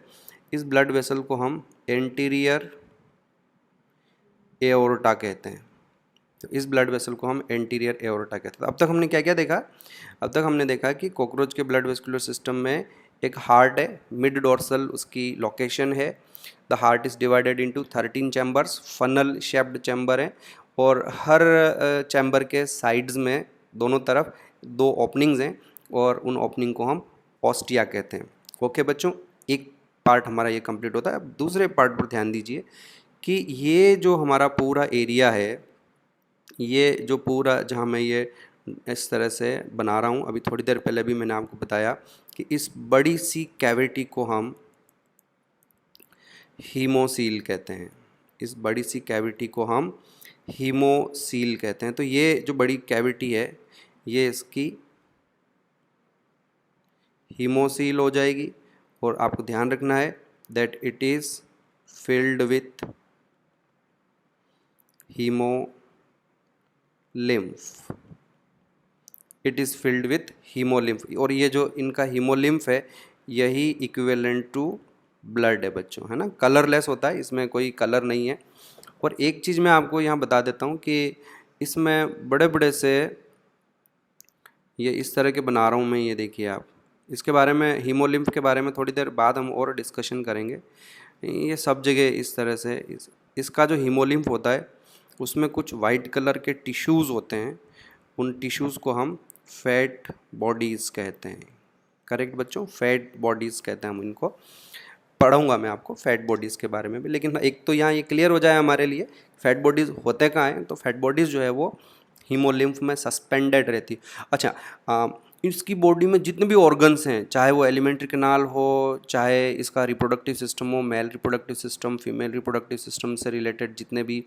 इस ब्लड वेसल को हम एंटीरियर एओर्टा कहते हैं। तो इस ब्लड वेसल को हम एंटीरियर एओर्टा कहते हैं। अब तक हमने क्या क्या देखा? अब तक हमने देखा कि कॉकरोच के ब्लड वेस्कुलर सिस्टम में एक हार्ट है, मिड डोर्सल उसकी लोकेशन है। The heart is divided into 13 chambers, funnel shaped chamber है, और हर चैम्बर के साइड्स में दोनों तरफ 2 ओपनिंग्स हैं, और उन ओपनिंग को हम ओस्टिया कहते हैं। ओके बच्चों, एक पार्ट हमारा ये कंप्लीट होता है। अब दूसरे पार्ट पर ध्यान दीजिए कि ये जो हमारा पूरा एरिया है, ये जो पूरा जहाँ मैं ये इस तरह से बना रहा हूँ, अभी थोड़ी देर पहले भी मैंने आपको बताया कि इस बड़ी सी कैविटी को हम हीमोसील कहते हैं। इस बड़ी सी कैविटी को हम हीमोसील कहते हैं। तो ये जो बड़ी कैविटी है ये इसकी हीमोसील हो जाएगी, और आपको ध्यान रखना है that it is filled with haemolymph. It is filled with haemolymph. और ये जो इनका हीमोलिम्फ है यही इक्विवेलेंट टू ब्लड है बच्चों, है ना। कलरलेस होता है, इसमें कोई कलर नहीं है। और एक चीज़ मैं आपको यहाँ बता देता हूँ कि इसमें बड़े बड़े से ये इस तरह के बना रहा हूँ मैं, ये देखिए आप। इसके बारे में, हीमोलिम्फ के बारे में थोड़ी देर बाद हम और डिस्कशन करेंगे। ये सब जगह इस तरह से इसका जो हीमोलिम्फ होता है उसमें कुछ वाइट कलर के टिश्यूज़ होते हैं। उन टिश्यूज़ को हम फैट बॉडीज़ कहते हैं। करेक्ट बच्चों, फैट बॉडीज़ कहते हैं हम इनको। पढ़ाऊँगा मैं आपको फैट बॉडीज़ के बारे में भी, लेकिन एक तो यहाँ ये क्लियर हो जाए हमारे लिए फैट बॉडीज़ होते कहाँ हैं। तो फैट बॉडीज़ जो है वो हीमोलिम्फ में सस्पेंडेड रहती है। अच्छा, इसकी बॉडी में जितने भी ऑर्गन्स हैं, चाहे वो एलिमेंट्री कैनाल हो, चाहे इसका रिप्रोडक्टिव सिस्टम हो, male reproductive system, female reproductive system से रिलेटेड जितने भी,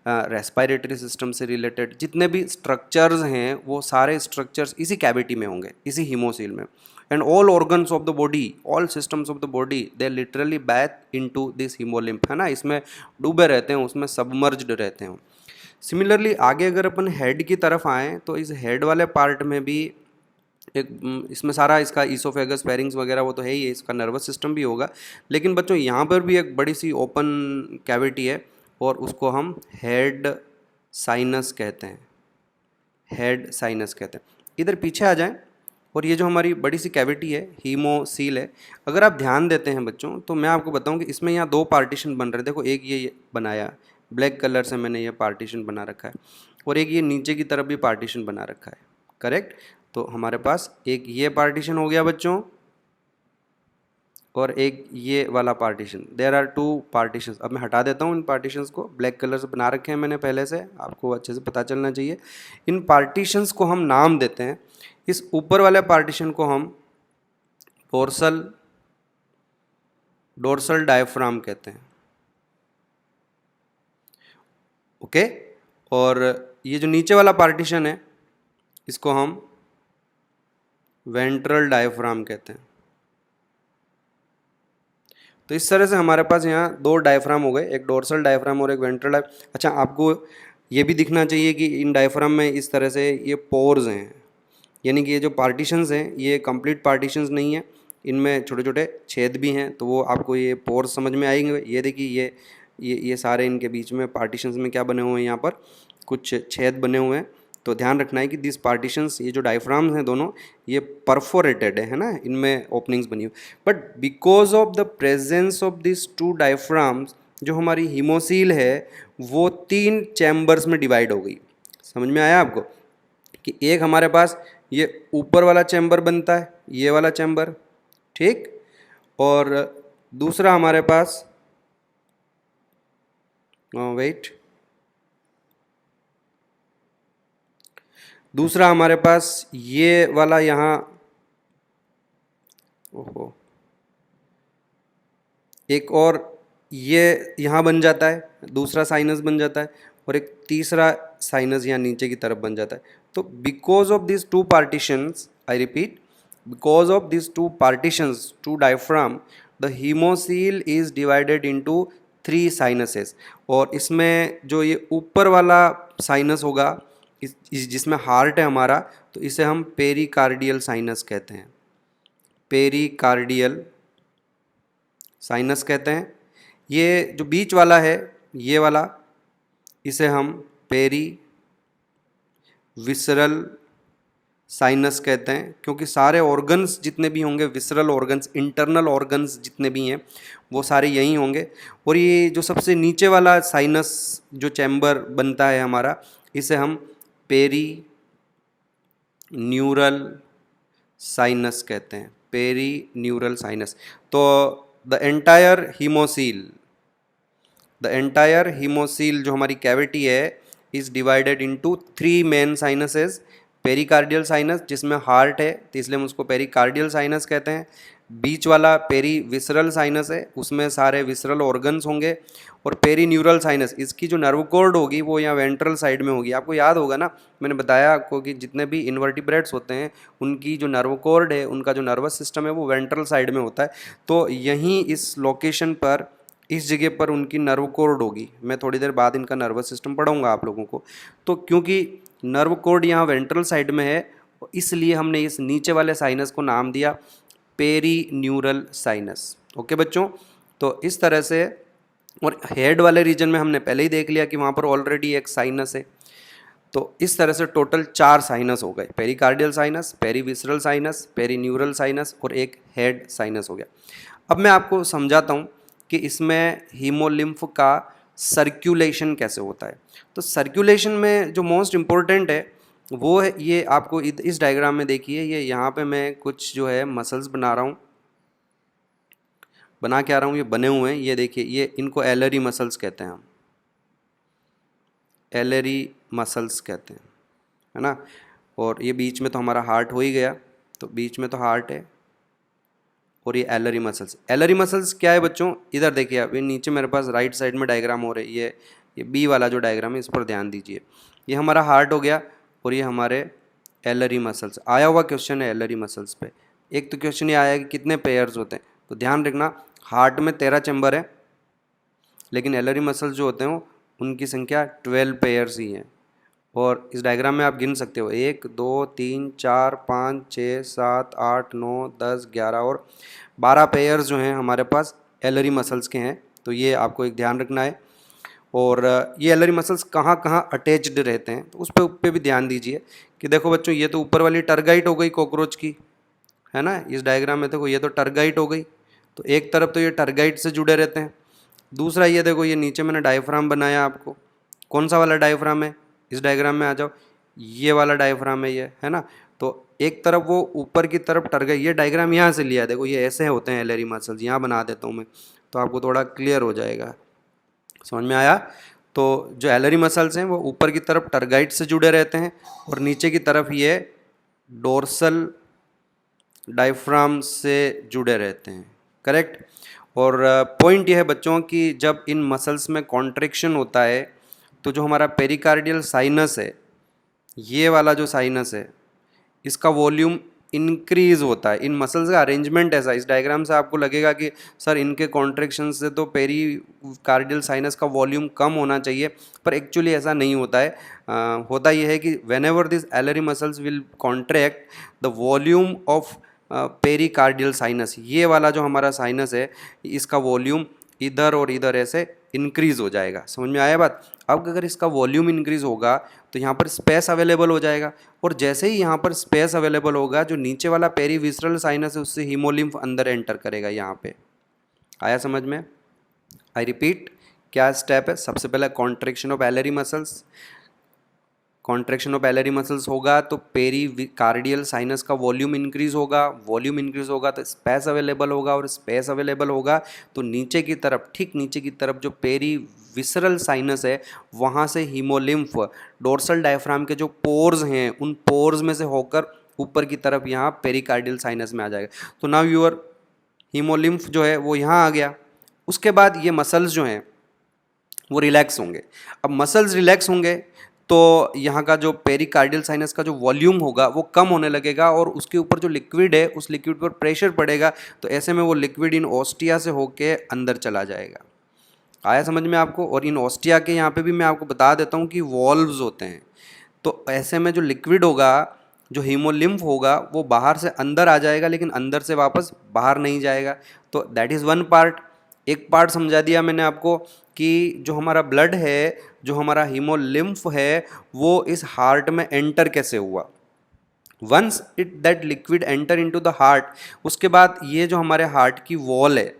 रेस्पिरेटरी सिस्टम से रिलेटेड जितने भी स्ट्रक्चर्स हैं, वो सारे स्ट्रक्चर्स इसी कैविटी में होंगे, इसी हीमोसील में। And all organs of the body, all systems of the body, they literally bathe into this haemolymph, है ना। इसमें डूबे रहते हैं, उसमें सबमर्ज्ड रहते हैं। सिमिलरली आगे अगर अपन हेड की तरफ आएँ तो इस हेड वाले पार्ट में भी एक, इसमें सारा इसका ईसोफेगस, फेरिंग्स वगैरह वो तो है ही, इसका नर्वस सिस्टम भी होगा। लेकिन बच्चों यहाँ पर भी एक बड़ी सी ओपन कैविटी है, और उसको हम हेड साइनस कहते हैं। हेड साइनस कहते हैं। इधर पीछे आ जाएं और ये जो हमारी बड़ी सी कैविटी है हीमोसील है, अगर आप ध्यान देते हैं बच्चों तो मैं आपको बताऊं कि इसमें यहाँ दो पार्टीशन बन रहे हैं। देखो एक ये बनाया ब्लैक कलर से, मैंने ये पार्टीशन बना रखा है, और एक ये नीचे की तरफ भी पार्टीशन बना रखा है, करेक्ट। तो हमारे पास एक ये पार्टीशन हो गया बच्चों, और एक ये वाला partition. There are two partitions. अब मैं हटा देता हूँ इन पार्टीशंस को, ब्लैक कलर से बना रखे हैं मैंने पहले से, आपको अच्छे से पता चलना चाहिए। इन पार्टीशंस को हम नाम देते हैं। इस ऊपर वाले पार्टीशन को हम डोर्सल डायफ्राम कहते हैं, ओके। और ये जो नीचे वाला पार्टीशन है इसको हम वेंट्रल डायफ्राम कहते हैं। तो इस तरह से हमारे पास यहाँ दो डायफ्राम हो गए, एक डोर्सल डायफ्राम और एक वेंट्रल डायफ्राम। अच्छा, आपको ये भी दिखना चाहिए कि इन डायफ्राम में इस तरह से ये पोर्स हैं, यानी कि ये जो पार्टीशंस हैं ये कंप्लीट पार्टीशंस नहीं है, इनमें छोटे छोटे छेद भी हैं, तो वो आपको ये पोर्स समझ में आएंगे। ये देखिए ये सारे इनके बीच में पार्टीशंस में क्या बने हुए हैं, यहाँ पर कुछ छेद बने हुए हैं। तो ध्यान रखना है कि दिस पार्टीशंस, ये जो डायफ्राम्स हैं दोनों, ये परफोरेटेड है ना, इनमें ओपनिंग्स बनी हुई। But because of the presence of this two diaphragms, जो हमारी हीमोसील है वो 3 चैम्बर्स में डिवाइड हो गई। समझ में आया आपको कि एक हमारे पास ये ऊपर वाला चैम्बर बनता है, ये वाला चैम्बर, ठीक, और दूसरा हमारे पास दूसरा हमारे पास ये वाला यहाँ, ओहो, एक और ये यहाँ बन जाता है, दूसरा साइनस बन जाता है, और एक तीसरा साइनस यहाँ नीचे की तरफ बन जाता है। तो because of this two partitions, I repeat, because of this two partitions, two diaphragm, the haemocoel is divided into 3 sinuses. और इसमें जो ये ऊपर वाला साइनस होगा, जिसमें हार्ट है हमारा, तो इसे हम पेरिकार्डियल साइनस कहते हैं, पेरिकार्डियल साइनस कहते हैं। ये जो बीच वाला है ये वाला, इसे हम पेरी विसरल साइनस कहते हैं, क्योंकि सारे ऑर्गन्स जितने भी होंगे, विसरल ऑर्गन्स, इंटरनल ऑर्गन्स जितने भी हैं वो सारे यहीं होंगे। और ये जो सबसे नीचे वाला साइनस जो चैम्बर बनता है हमारा, इसे हम पेरी न्यूरल साइनस कहते हैं, पेरी न्यूरल साइनस। तो द एंटायर हीमोसील जो हमारी कैविटी है is divided into 3 main sinuses. Pericardial sinus जिसमें हार्ट है, तो इसलिए हम उसको पेरिकार्डियल साइनस कहते हैं। बीच वाला पेरी विसरल साइनस है, उसमें सारे विसरल ऑर्गन्स होंगे। और पेरी न्यूरल साइनस, इसकी जो नर्व कॉर्ड होगी वो यहाँ वेंट्रल साइड में होगी। आपको याद होगा ना, मैंने बताया आपको कि जितने भी इन्वर्टिब्रेट्स होते हैं उनकी जो नर्व कॉर्ड है, उनका जो नर्वस सिस्टम है वो वेंट्रल साइड में होता है। तो यहीं इस लोकेशन पर, इस जगह पर उनकी नर्व कॉर्ड होगी। मैं थोड़ी देर बाद इनका नर्वस सिस्टम पढ़ाऊँगा आप लोगों को। तो क्योंकि नर्व कॉर्ड यहाँ वेंट्रल साइड में है, इसलिए हमने इस नीचे वाले साइनस को नाम दिया पेरी न्यूरल साइनस। ओके बच्चों, तो इस तरह से। और हेड वाले रीजन में हमने पहले ही देख लिया कि वहाँ पर ऑलरेडी एक साइनस है। तो इस तरह से टोटल 4 साइनस हो गए, pericardial sinus, perivisceral sinus, perineural sinus और एक हेड साइनस हो गया। अब मैं आपको समझाता हूँ कि इसमें हीमोलिम्फ का सर्कुलेशन कैसे होता है। तो सर्कुलेशन में जो मोस्ट इम्पोर्टेंट है वो है, ये आपको इस डायग्राम में देखिए, ये यहाँ पे मैं कुछ जो है मसल्स बना रहा हूँ, बना के आ रहा हूँ, ये बने हुए हैं, ये देखिए, ये इनको एलरी मसल्स कहते हैं, हम एलरी मसल्स कहते हैं, है ना। और ये बीच में तो हमारा हार्ट हो ही गया, तो बीच में तो हार्ट है, और ये एलरी मसल्स क्या है बच्चों, इधर देखिए आप, ये नीचे मेरे पास राइट साइड में डायग्राम हो रहे हैं, ये बी वाला जो डायग्राम है इस पर ध्यान दीजिए। ये हमारा हार्ट हो गया और ये हमारे एलरी मसल्स। आया हुआ क्वेश्चन है एलरी मसल्स पे। एक तो क्वेश्चन ये आया कि कितने पेयर्स होते हैं, तो ध्यान रखना हार्ट में 13 चैम्बर है, लेकिन एलरी मसल्स जो होते हैं उनकी संख्या 12 पेयर्स ही हैं। और इस डायग्राम में आप गिन सकते हो 1 2 3 4 5 6 7 8 9 10 11 और 12 पेयर्स जो हैं हमारे पास एलरी मसल्स के हैं। तो ये आपको एक ध्यान रखना है। और ये एलरी मसल्स कहाँ कहाँ अटैच्ड रहते हैं, तो उस पे भी ध्यान दीजिए कि देखो बच्चों, ये तो ऊपर वाली टरगाइट हो गई कॉकरोच की, है ना, इस डायग्राम में देखो ये तो टरगाइट हो गई, तो एक तरफ तो ये टरगाइट से जुड़े रहते हैं। दूसरा ये देखो, ये नीचे मैंने डायफ्राम बनाया आपको, कौन सा वाला डायफ्राम है, इस डायग्राम में आ जाओ, ये वाला डायफ्राम है ये, है ना। तो एक तरफ वो ऊपर की तरफ टरगाइट, ये डायग्राम यहाँ से लिया है, देखो ये ऐसे होते हैं एलरी मसल्स, यहाँ बना देता हूँ मैं तो आपको थोड़ा क्लियर हो जाएगा, समझ में आया। तो जो एलरी मसल्स हैं वो ऊपर की तरफ टरगाइट से जुड़े रहते हैं और नीचे की तरफ ये डोर्सल डायफ्राम से जुड़े रहते हैं, करेक्ट। और पॉइंट यह है बच्चों कि जब इन मसल्स में कॉन्ट्रैक्शन होता है तो जो हमारा पेरिकार्डियल साइनस है, ये वाला जो साइनस है, इसका वॉल्यूम इंक्रीज होता है। इन मसल्स का अरेंजमेंट ऐसा, इस डायग्राम से आपको लगेगा कि सर इनके कॉन्ट्रैक्शन से तो पेरिकार्डियल साइनस का वॉल्यूम कम होना चाहिए, पर एक्चुअली ऐसा नहीं होता है। होता यह है कि when ever this एलरी muscles will contract, the volume of pericardial sinus, ये वाला जो हमारा साइनस है, इसका वॉल्यूम इधर और इधर ऐसे इंक्रीज हो जाएगा, समझ में आया बात। अब अगर इसका वॉल्यूम इंक्रीज होगा तो यहाँ पर स्पेस अवेलेबल हो जाएगा, और जैसे ही यहाँ पर स्पेस अवेलेबल होगा, जो नीचे वाला पेरीविसरल साइनस है उससे हीमोलिम्फ अंदर एंटर करेगा। यहाँ पे आया समझ में। आई रिपीट, क्या स्टेप है, सबसे पहले contraction of alary muscles, contraction of alary muscles होगा तो पेरीकार्डियल साइनस का वॉल्यूम इंक्रीज होगा, वॉल्यूम इंक्रीज होगा तो स्पेस अवेलेबल होगा, और स्पेस अवेलेबल होगा तो नीचे की तरफ, ठीक नीचे की तरफ जो पेरीविसरल साइनस है वहाँ से हीमोलिम्फ डोर्सल डायफ्राम के जो पोर्स हैं उन पोर्स में से होकर ऊपर की तरफ यहाँ पेरिकार्डियल साइनस में आ जाएगा। तो नाउ यूर हीमोलिम्फ जो है वो यहाँ आ गया। उसके बाद ये मसल्स जो हैं वो रिलैक्स होंगे। अब मसल्स रिलैक्स होंगे तो यहाँ का जो पेरिकार्डियल साइनस का जो वॉल्यूम होगा वो कम होने लगेगा, और उसके ऊपर जो लिक्विड है उस लिक्विड पर प्रेशर पड़ेगा, तो ऐसे में वो लिक्विड इन ऑस्टिया से होके अंदर चला जाएगा। आया समझ में आपको। और इन ऑस्टिया के यहाँ पे भी मैं आपको बता देता हूँ कि वॉल्व्स होते हैं, तो ऐसे में जो लिक्विड होगा, जो हीमोलिम्फ होगा, वो बाहर से अंदर आ जाएगा लेकिन अंदर से वापस बाहर नहीं जाएगा। तो दैट इज़ वन पार्ट। एक पार्ट समझा दिया मैंने आपको कि जो हमारा ब्लड है, जो हमारा हीमोलिम्फ है, वो इस हार्ट में एंटर कैसे हुआ। Once it that liquid enter into the heart, उसके बाद ये जो हमारे हार्ट की वॉल है,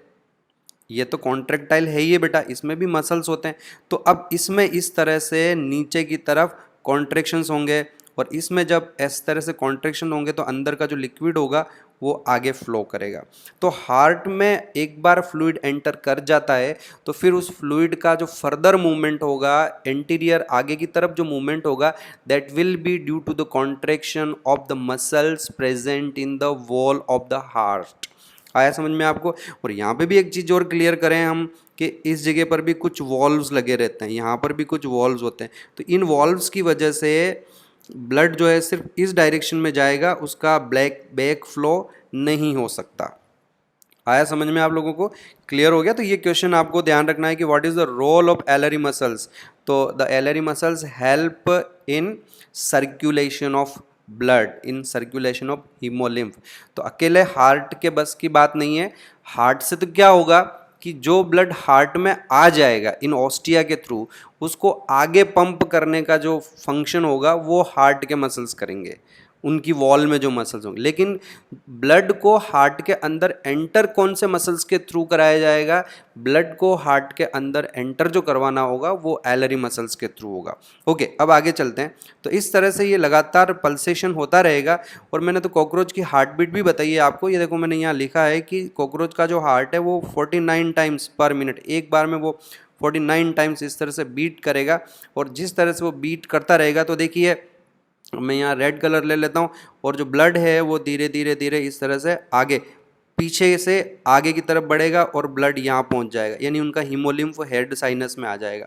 ये तो कॉन्ट्रैक्टाइल है ही है बेटा, इसमें भी मसल्स होते हैं। तो अब इसमें इस तरह से नीचे की तरफ कॉन्ट्रैक्शंस होंगे, और इसमें जब इस तरह से कॉन्ट्रैक्शन होंगे तो अंदर का जो लिक्विड होगा वो आगे फ्लो करेगा। तो हार्ट में एक बार फ्लूइड एंटर कर जाता है तो फिर उस फ्लूइड का जो फर्दर मूवमेंट होगा, एंटीरियर आगे की तरफ जो मूवमेंट होगा, that will be due to the contraction of the muscles present in the wall of the heart. आया समझ में आपको। और यहाँ पे भी एक चीज़ और क्लियर करें हम कि इस जगह पर भी कुछ वॉल्व्स लगे रहते हैं, यहाँ पर भी कुछ वॉल्व्स होते हैं। तो इन वॉल्व्स की वजह से ब्लड जो है सिर्फ इस डायरेक्शन में जाएगा, उसका बैक फ्लो नहीं हो सकता। आया समझ में आप लोगों को, क्लियर हो गया। तो ये क्वेश्चन आपको ध्यान रखना है कि what is the role of alary muscles. तो the alary muscles help in circulation of blood, in circulation of haemolymph. तो अकेले हार्ट के बस की बात नहीं है। हार्ट से तो क्या होगा कि जो ब्लड हार्ट में आ जाएगा इन ऑस्टिया के थ्रू, उसको आगे पंप करने का जो फंक्शन होगा वो हार्ट के मसल्स करेंगे, उनकी वॉल में जो मसल्स होंगे। लेकिन ब्लड को हार्ट के अंदर एंटर कौन से मसल्स के थ्रू कराया जाएगा? ब्लड को हार्ट के अंदर एंटर जो करवाना होगा वो एलरी मसल्स के थ्रू होगा। ओके, अब आगे चलते हैं। तो इस तरह से ये लगातार पल्सेशन होता रहेगा। और मैंने तो कॉकरोच की हार्ट बीट भी बताई है आपको। ये देखो मैंने यहाँ लिखा है कि कॉकरोच का जो हार्ट है वो 49 टाइम्स पर मिनट, एक बार में वो 49 टाइम्स इस तरह से बीट करेगा। और जिस तरह से वो बीट करता रहेगा, तो देखिए मैं यहाँ रेड कलर ले लेता हूँ, और जो ब्लड है वो धीरे धीरे धीरे इस तरह से आगे, पीछे से आगे की तरफ बढ़ेगा और ब्लड यहाँ पहुँच जाएगा, यानी उनका हीमोलिम्फ हेड साइनस में आ जाएगा।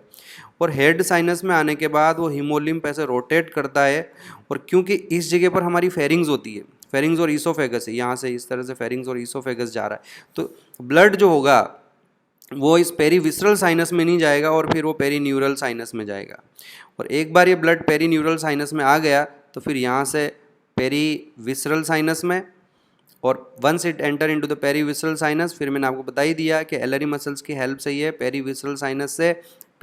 और हेड साइनस में आने के बाद वो हीमोलिम्फ ऐसे रोटेट करता है। और क्योंकि इस जगह पर हमारी फेरिंग्स होती है, फेरिंग्स और ईसोफेगस है, यहाँ से इस तरह से फेरिंग्स और ईसोफेगस जा रहा है, तो ब्लड जो होगा वो इस पेरीविसरल साइनस में नहीं जाएगा और फिर वो पेरीन्यूरल साइनस में जाएगा। और एक बार ये ब्लड पेरीन्यूरल साइनस में आ गया तो फिर यहाँ से पेरीविसरल साइनस में, और once it enter into the perivisceral sinus, फिर मैंने आपको बता ही दिया कि एलरी मसल्स की हेल्प से ये पेरीविसरल साइनस से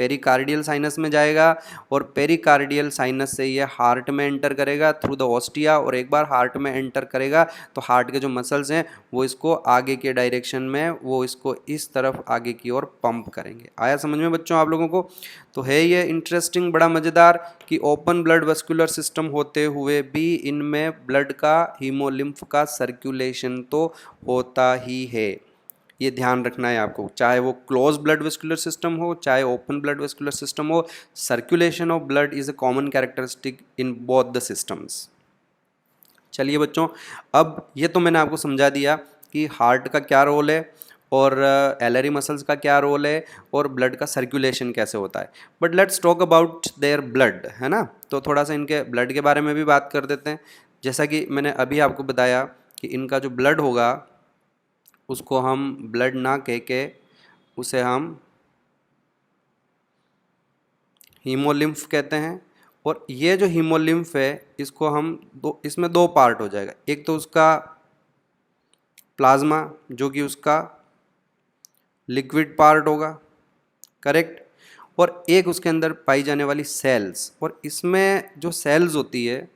पेरिकार्डियल साइनस में जाएगा और पेरिकार्डियल साइनस से ये हार्ट में एंटर करेगा थ्रू द ऑस्टिया, और एक बार हार्ट में एंटर करेगा तो हार्ट के जो मसल्स हैं वो इसको आगे के डायरेक्शन में, वो इसको इस तरफ आगे की ओर पंप करेंगे। आया समझ में बच्चों आप लोगों को? तो है ये इंटरेस्टिंग, बड़ा मज़ेदार कि ओपन ब्लड वेस्कुलर सिस्टम होते हुए भी इनमें ब्लड का, हीमोलिम्फ का सर्कुलेशन तो होता ही है। ये ध्यान रखना है आपको, चाहे वो क्लोज ब्लड वेस्कुलर सिस्टम हो चाहे ओपन ब्लड वेस्कुलर सिस्टम हो, circulation of blood is a common characteristic in both the systems. चलिए बच्चों, अब ये तो मैंने आपको समझा दिया कि हार्ट का क्या रोल है और एलरी मसल्स का क्या रोल है और ब्लड का सर्कुलेशन कैसे होता है। But let's talk about their blood, है ना। तो थोड़ा सा इनके ब्लड के बारे में भी बात कर देते हैं। जैसा कि मैंने अभी आपको बताया कि इनका जो ब्लड होगा उसको हम ब्लड ना कह के उसे हम हीमोलिम्फ कहते हैं। और ये जो हीमोलिम्फ है इसको हम इसमें दो पार्ट हो जाएगा। एक तो उसका प्लाज्मा जो कि उसका लिक्विड पार्ट होगा, करेक्ट, और एक उसके अंदर पाई जाने वाली सेल्स। और इसमें जो सेल्स होती है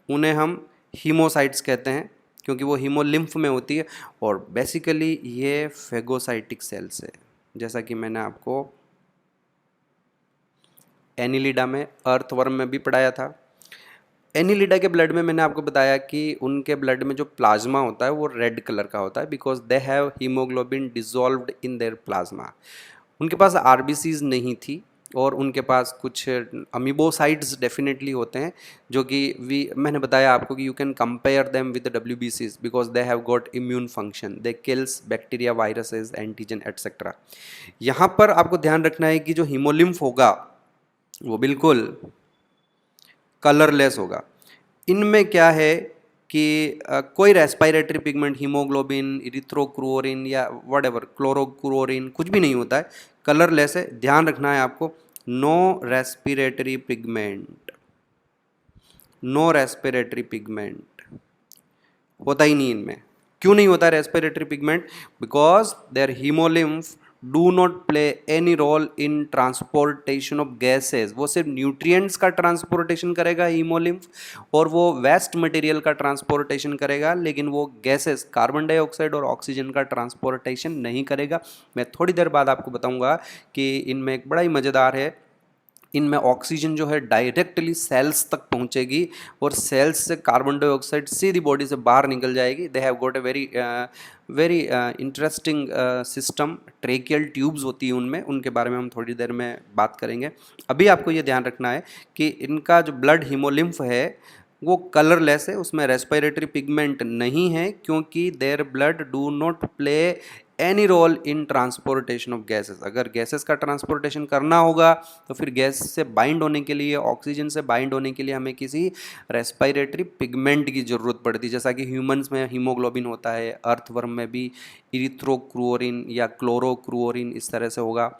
उन्हें हम हीमोसाइट्स कहते हैं क्योंकि वो हीमोलिम्फ में होती है। और बेसिकली ये फेगोसाइटिक सेल्स है, जैसा कि मैंने आपको एनिलिडा में, अर्थवर्म में भी पढ़ाया था। एनिलिडा के ब्लड में मैंने आपको बताया कि उनके ब्लड में जो प्लाज्मा होता है वो रेड कलर का होता है because they have haemoglobin dissolved in their plasma. उनके पास आरबीसीज नहीं थी और उनके पास कुछ अमीबोसाइट्स डेफिनेटली होते हैं जो कि मैंने बताया आपको कि you can compare them with WBCs because they have got immune function, they kills bacteria, viruses, antigen etcetera. यहाँ पर आपको ध्यान रखना है कि जो हीमोलिम्फ होगा वो बिल्कुल कलरलेस होगा। इनमें क्या है कि कोई रेस्पिरेटरी पिगमेंट, हीमोग्लोबिन, इरिथ्रोक्रोरिन या व्हाटएवर, क्लोरोक्रोरिन कुछ भी नहीं होता है, कलरलेस है। ध्यान रखना है आपको, no respiratory pigment, no respiratory pigment होता ही नहीं इनमें। क्यों नहीं होता respiratory pigment? Because their haemolymph do not play any role in transportation of gases. वो सिर्फ न्यूट्रिएंट्स का ट्रांसपोर्टेशन करेगा हीमोलिम्फ, और वो वेस्ट मटेरियल का ट्रांसपोर्टेशन करेगा, लेकिन वो गैसेस कार्बन डाइऑक्साइड और ऑक्सीजन का ट्रांसपोर्टेशन नहीं करेगा। मैं थोड़ी देर बाद आपको बताऊंगा कि इनमें एक बड़ा ही मज़ेदार है, इनमें ऑक्सीजन जो है डायरेक्टली सेल्स तक पहुंचेगी और सेल्स से कार्बन डाइऑक्साइड सीधी बॉडी से बाहर निकल जाएगी। दे have got a very interesting system, tracheal tubes होती हैं उनमें, उनके बारे में हम थोड़ी देर में बात करेंगे। अभी आपको ये ध्यान रखना है कि इनका जो ब्लड हीमोलिम्फ है वो कलरलेस है, उसमें रेस्पिरेटरी पिगमेंट नहीं है क्योंकि their blood do not play any role in transportation of gases. अगर गैसेस का ट्रांसपोर्टेशन करना होगा तो फिर गैस से बाइंड होने के लिए, ऑक्सीजन से बाइंड होने के लिए हमें किसी रेस्पिरेटरी पिगमेंट की ज़रूरत पड़ती है। जैसा कि ह्यूमंस में हीमोग्लोबिन होता है, अर्थवर्म में भी इरिथ्रोक्रोरिन या क्लोरोक्रोरिन इस तरह से होगा।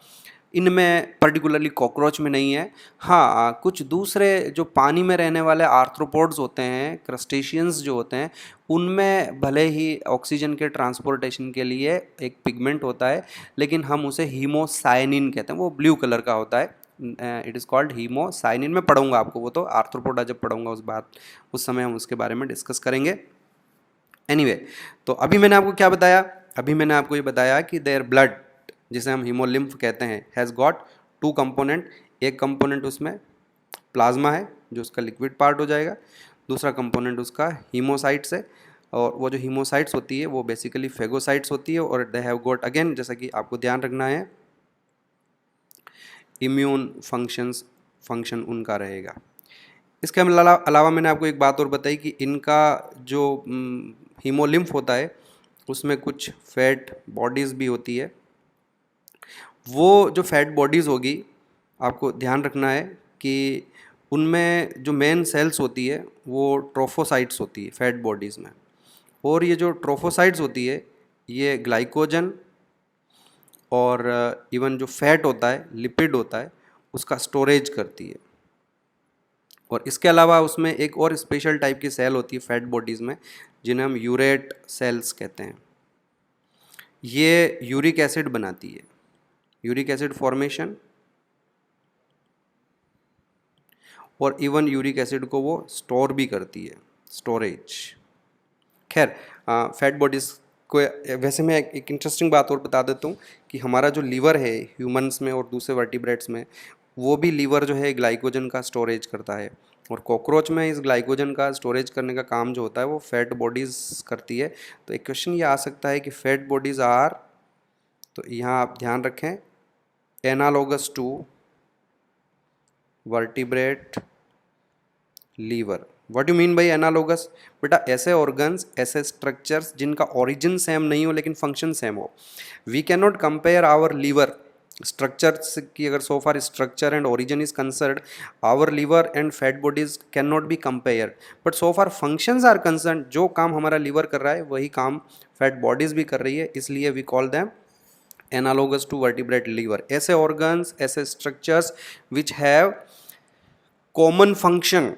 इनमें पर्टिकुलरली कॉकरोच में नहीं है। हाँ, कुछ दूसरे जो पानी में रहने वाले आर्थ्रोपोड्स होते हैं, क्रस्टेशियंस जो होते हैं, उनमें भले ही ऑक्सीजन के ट्रांसपोर्टेशन के लिए एक पिगमेंट होता है, लेकिन हम उसे हीमोसाइनिन कहते हैं, वो ब्लू कलर का होता है। It is called haemocyanin. मैं पढ़ूंगा आपको वो तो, आर्थ्रोपोडा जब पढ़ूंगा उस समय हम उसके बारे में डिस्कस करेंगे। एनीवे, तो अभी मैंने आपको क्या बताया? अभी मैंने आपको ये बताया कि देयर ब्लड, जिसे हम हीमोलिम्फ कहते हैं, हैज़ गॉट टू कंपोनेंट। एक कंपोनेंट उसमें प्लाज्मा है जो उसका लिक्विड पार्ट हो जाएगा, दूसरा कंपोनेंट उसका हीमोसाइट्स है। और वो जो हीमोसाइट्स होती है वो बेसिकली फेगोसाइट्स होती है और दे हैव गॉट, अगेन जैसा कि आपको ध्यान रखना है, इम्यून फंक्शन उनका रहेगा। इसके अलावा मैंने आपको एक बात और बताई कि इनका जो हीमोलिम्फ होता है उसमें कुछ फैट बॉडीज़ भी होती है। वो जो फैट बॉडीज़ होगी, आपको ध्यान रखना है कि उनमें जो मेन सेल्स होती है वो ट्रोफोसाइट्स होती है फैट बॉडीज़ में। और ये जो ट्रोफोसाइट्स होती है ये ग्लाइकोजन और इवन जो फैट होता है, लिपिड होता है, उसका स्टोरेज करती है। और इसके अलावा उसमें एक और स्पेशल टाइप की सेल होती है फैट बॉडीज़ में, जिन्हें हम यूरेट सेल्स कहते हैं। ये यूरिक एसिड बनाती है, यूरिक एसिड फॉर्मेशन और इवन यूरिक एसिड को वो स्टोर भी करती है, स्टोरेज। खैर, फैट बॉडीज़ को वैसे मैं एक इंटरेस्टिंग बात और बता देता हूँ कि हमारा जो लीवर है ह्यूमंस में और दूसरे वर्टिब्रेट्स में, वो भी लीवर जो है ग्लाइकोजन का स्टोरेज करता है, और कॉकरोच में इस ग्लाइकोजन का स्टोरेज करने का काम जो होता है वो फैट बॉडीज़ करती है। तो एक क्वेश्चन ये आ सकता है कि फैट बॉडीज़ आर, तो यहाँ आप ध्यान रखें, analogous to vertebrate liver. What you mean by analogous? बेटा ऐसे ऑर्गन्स, ऐसे स्ट्रक्चर्स जिनका ओरिजिन सेम नहीं हो लेकिन फंक्शन सेम हो। We can not compare our liver structures की, अगर so far structure and origin is concerned, our liver and fat bodies can not be compare, but so far functions are concerned, जो काम हमारा liver कर रहा है वही काम फैट बॉडीज भी कर रही है, इसलिए we call them analogous to vertebrate liver. ऐसे ऑर्गन्स, ऐसे structures which have common function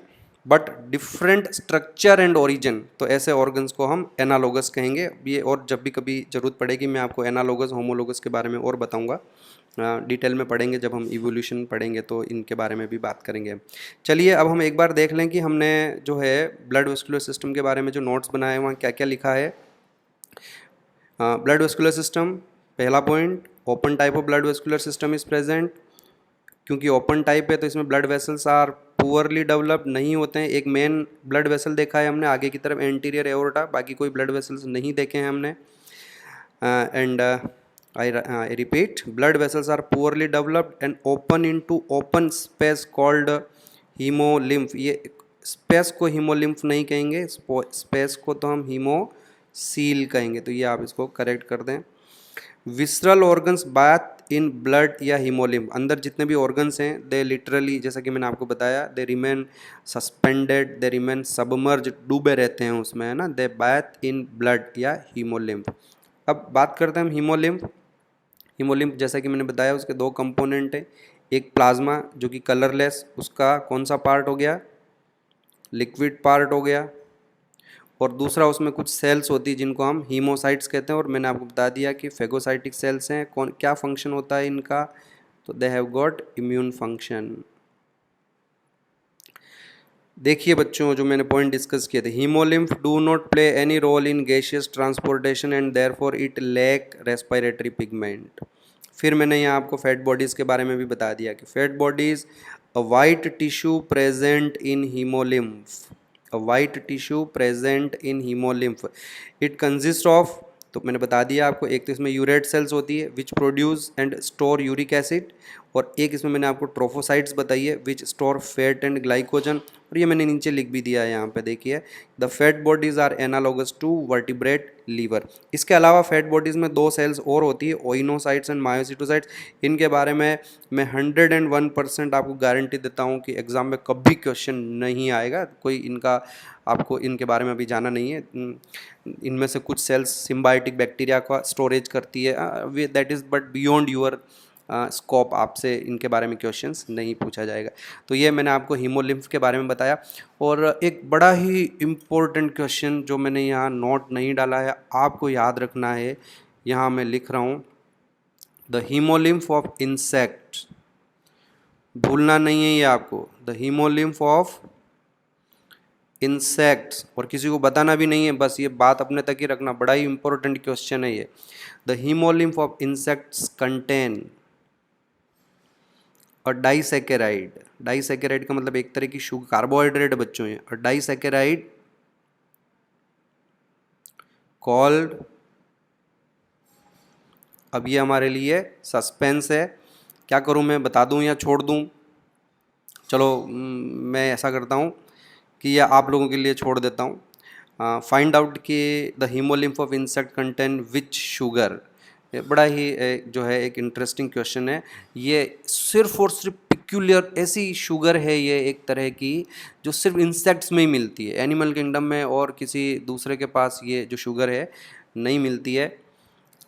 but different structure and origin, तो ऐसे ऑर्गन्स को हम एनालोगस कहेंगे। ये और जब भी कभी ज़रूरत पड़ेगी मैं आपको एनालोगस, होमोलोगस के बारे में और बताऊंगा, डिटेल में पढ़ेंगे जब हम इवोल्यूशन पढ़ेंगे तो इनके बारे में भी बात करेंगे। चलिए अब हम एक बार देख लें कि हमने जो है ब्लड वेस्कुलर सिस्टम के बारे में जो नोट्स बनाए हैं वहाँ क्या क्या लिखा है। ब्लड वेस्कुलर सिस्टम, पहला point, open type of blood vascular system is present. क्योंकि ओपन टाइप है तो इसमें blood vessels are poorly developed नहीं होते हैं। एक मेन ब्लड वेसल देखा है हमने आगे की तरफ, एंटीरियर एओर्टा, बाकी कोई ब्लड वेसल्स नहीं देखे हैं हमने। And I repeat, blood vessels are poorly developed and open into open space called haemolymph. ये स्पेस को हीमोलिम्फ नहीं कहेंगे, स्पेस को तो हम हीमोसील कहेंगे, तो ये आप इसको करेक्ट कर दें। Visceral organs bath in blood या हीमोलिम्फ, अंदर जितने भी ऑर्गन्स हैं दे लिटरली, जैसा कि मैंने आपको बताया, they remain suspended, they remain submerge, डूबे रहते हैं उसमें, है ना, दे बाथ इन ब्लड या हीमोलिम्फ। अब बात करते हैं हम हीमोलिम्फ। हीमोलिम्फ जैसा कि मैंने बताया उसके दो कंपोनेंट हैं, एक प्लाज्मा जो कि कलरलेस, उसका कौन सा पार्ट हो गया, लिक्विड पार्ट हो गया, और दूसरा उसमें कुछ सेल्स होती है जिनको हम हीमोसाइट्स कहते हैं, और मैंने आपको बता दिया कि फेगोसाइटिक सेल्स हैं। कौन, क्या फंक्शन होता है इनका, तो they have got immune function. देखिए बच्चों, जो मैंने पॉइंट डिस्कस किए थे, haemolymph do not play any role in gaseous transportation and therefore it lack respiratory pigment. फिर मैंने यहाँ आपको फैट बॉडीज़ के बारे में भी बता दिया कि fat bodies, a white tissue present in haemolymph, a white tissue present in hemolymph, it consists of, तो मैंने बता दिया आपको, एक तो इसमें यूरेट सेल्स होती है which produce and store uric acid, और एक इसमें मैंने आपको ट्रोफोसाइट्स बताई है विच स्टोर फैट एंड ग्लाइकोजन, और ये मैंने नीचे लिख भी दिया है यहाँ पे, देखिए, the fat bodies are analogous to vertebrate liver. इसके अलावा फैट बॉडीज़ में दो सेल्स और होती है, ओइनोसाइट्स एंड मायोसिटोसाइट्स। इनके बारे में मैं 101% आपको गारंटी देता हूँ कि एग्ज़ाम में कभी क्वेश्चन नहीं आएगा, कोई इनका आपको इनके बारे में अभी जाना नहीं है। इनमें से कुछ सेल्स सिम्बायोटिक बैक्टीरिया का स्टोरेज करती है, that is but beyond your scope, आपसे इनके बारे में क्वेश्चंस नहीं पूछा जाएगा। तो ये मैंने आपको हीमोलिम्फ के बारे में बताया। और एक बड़ा ही इम्पोर्टेंट क्वेश्चन जो मैंने यहाँ नोट नहीं डाला है, आपको याद रखना है, यहाँ मैं लिख रहा हूँ, द हीमोलिम्फ ऑफ इंसेक्ट, भूलना नहीं है ये आपको, द हीमोलिम्फ ऑफ इंसेक्ट्स, और किसी को बताना भी नहीं है, बस ये बात अपने तक ही रखना, बड़ा ही इंपॉर्टेंट क्वेश्चन है ये। The haemolymph of insects contain और डाइसैकेराइड, डाइसैकेराइड का मतलब एक तरह की शुगर, कार्बोहाइड्रेट बच्चों है, और डाइसैकेराइड कॉल्ड, अब ये हमारे लिए सस्पेंस है, क्या करूं मैं, बता दूं या छोड़ दूं? चलो मैं ऐसा करता हूं कि यह आप लोगों के लिए छोड़ देता हूं। फाइंड आउट कि the haemolymph of insect contain which sugar, ये बड़ा ही जो है एक इंटरेस्टिंग क्वेश्चन है। ये सिर्फ और सिर्फ पिक्यूलियर ऐसी शुगर है, ये एक तरह की जो सिर्फ इंसेक्ट्स में ही मिलती है, एनिमल किंगडम में और किसी दूसरे के पास ये जो शुगर है नहीं मिलती है।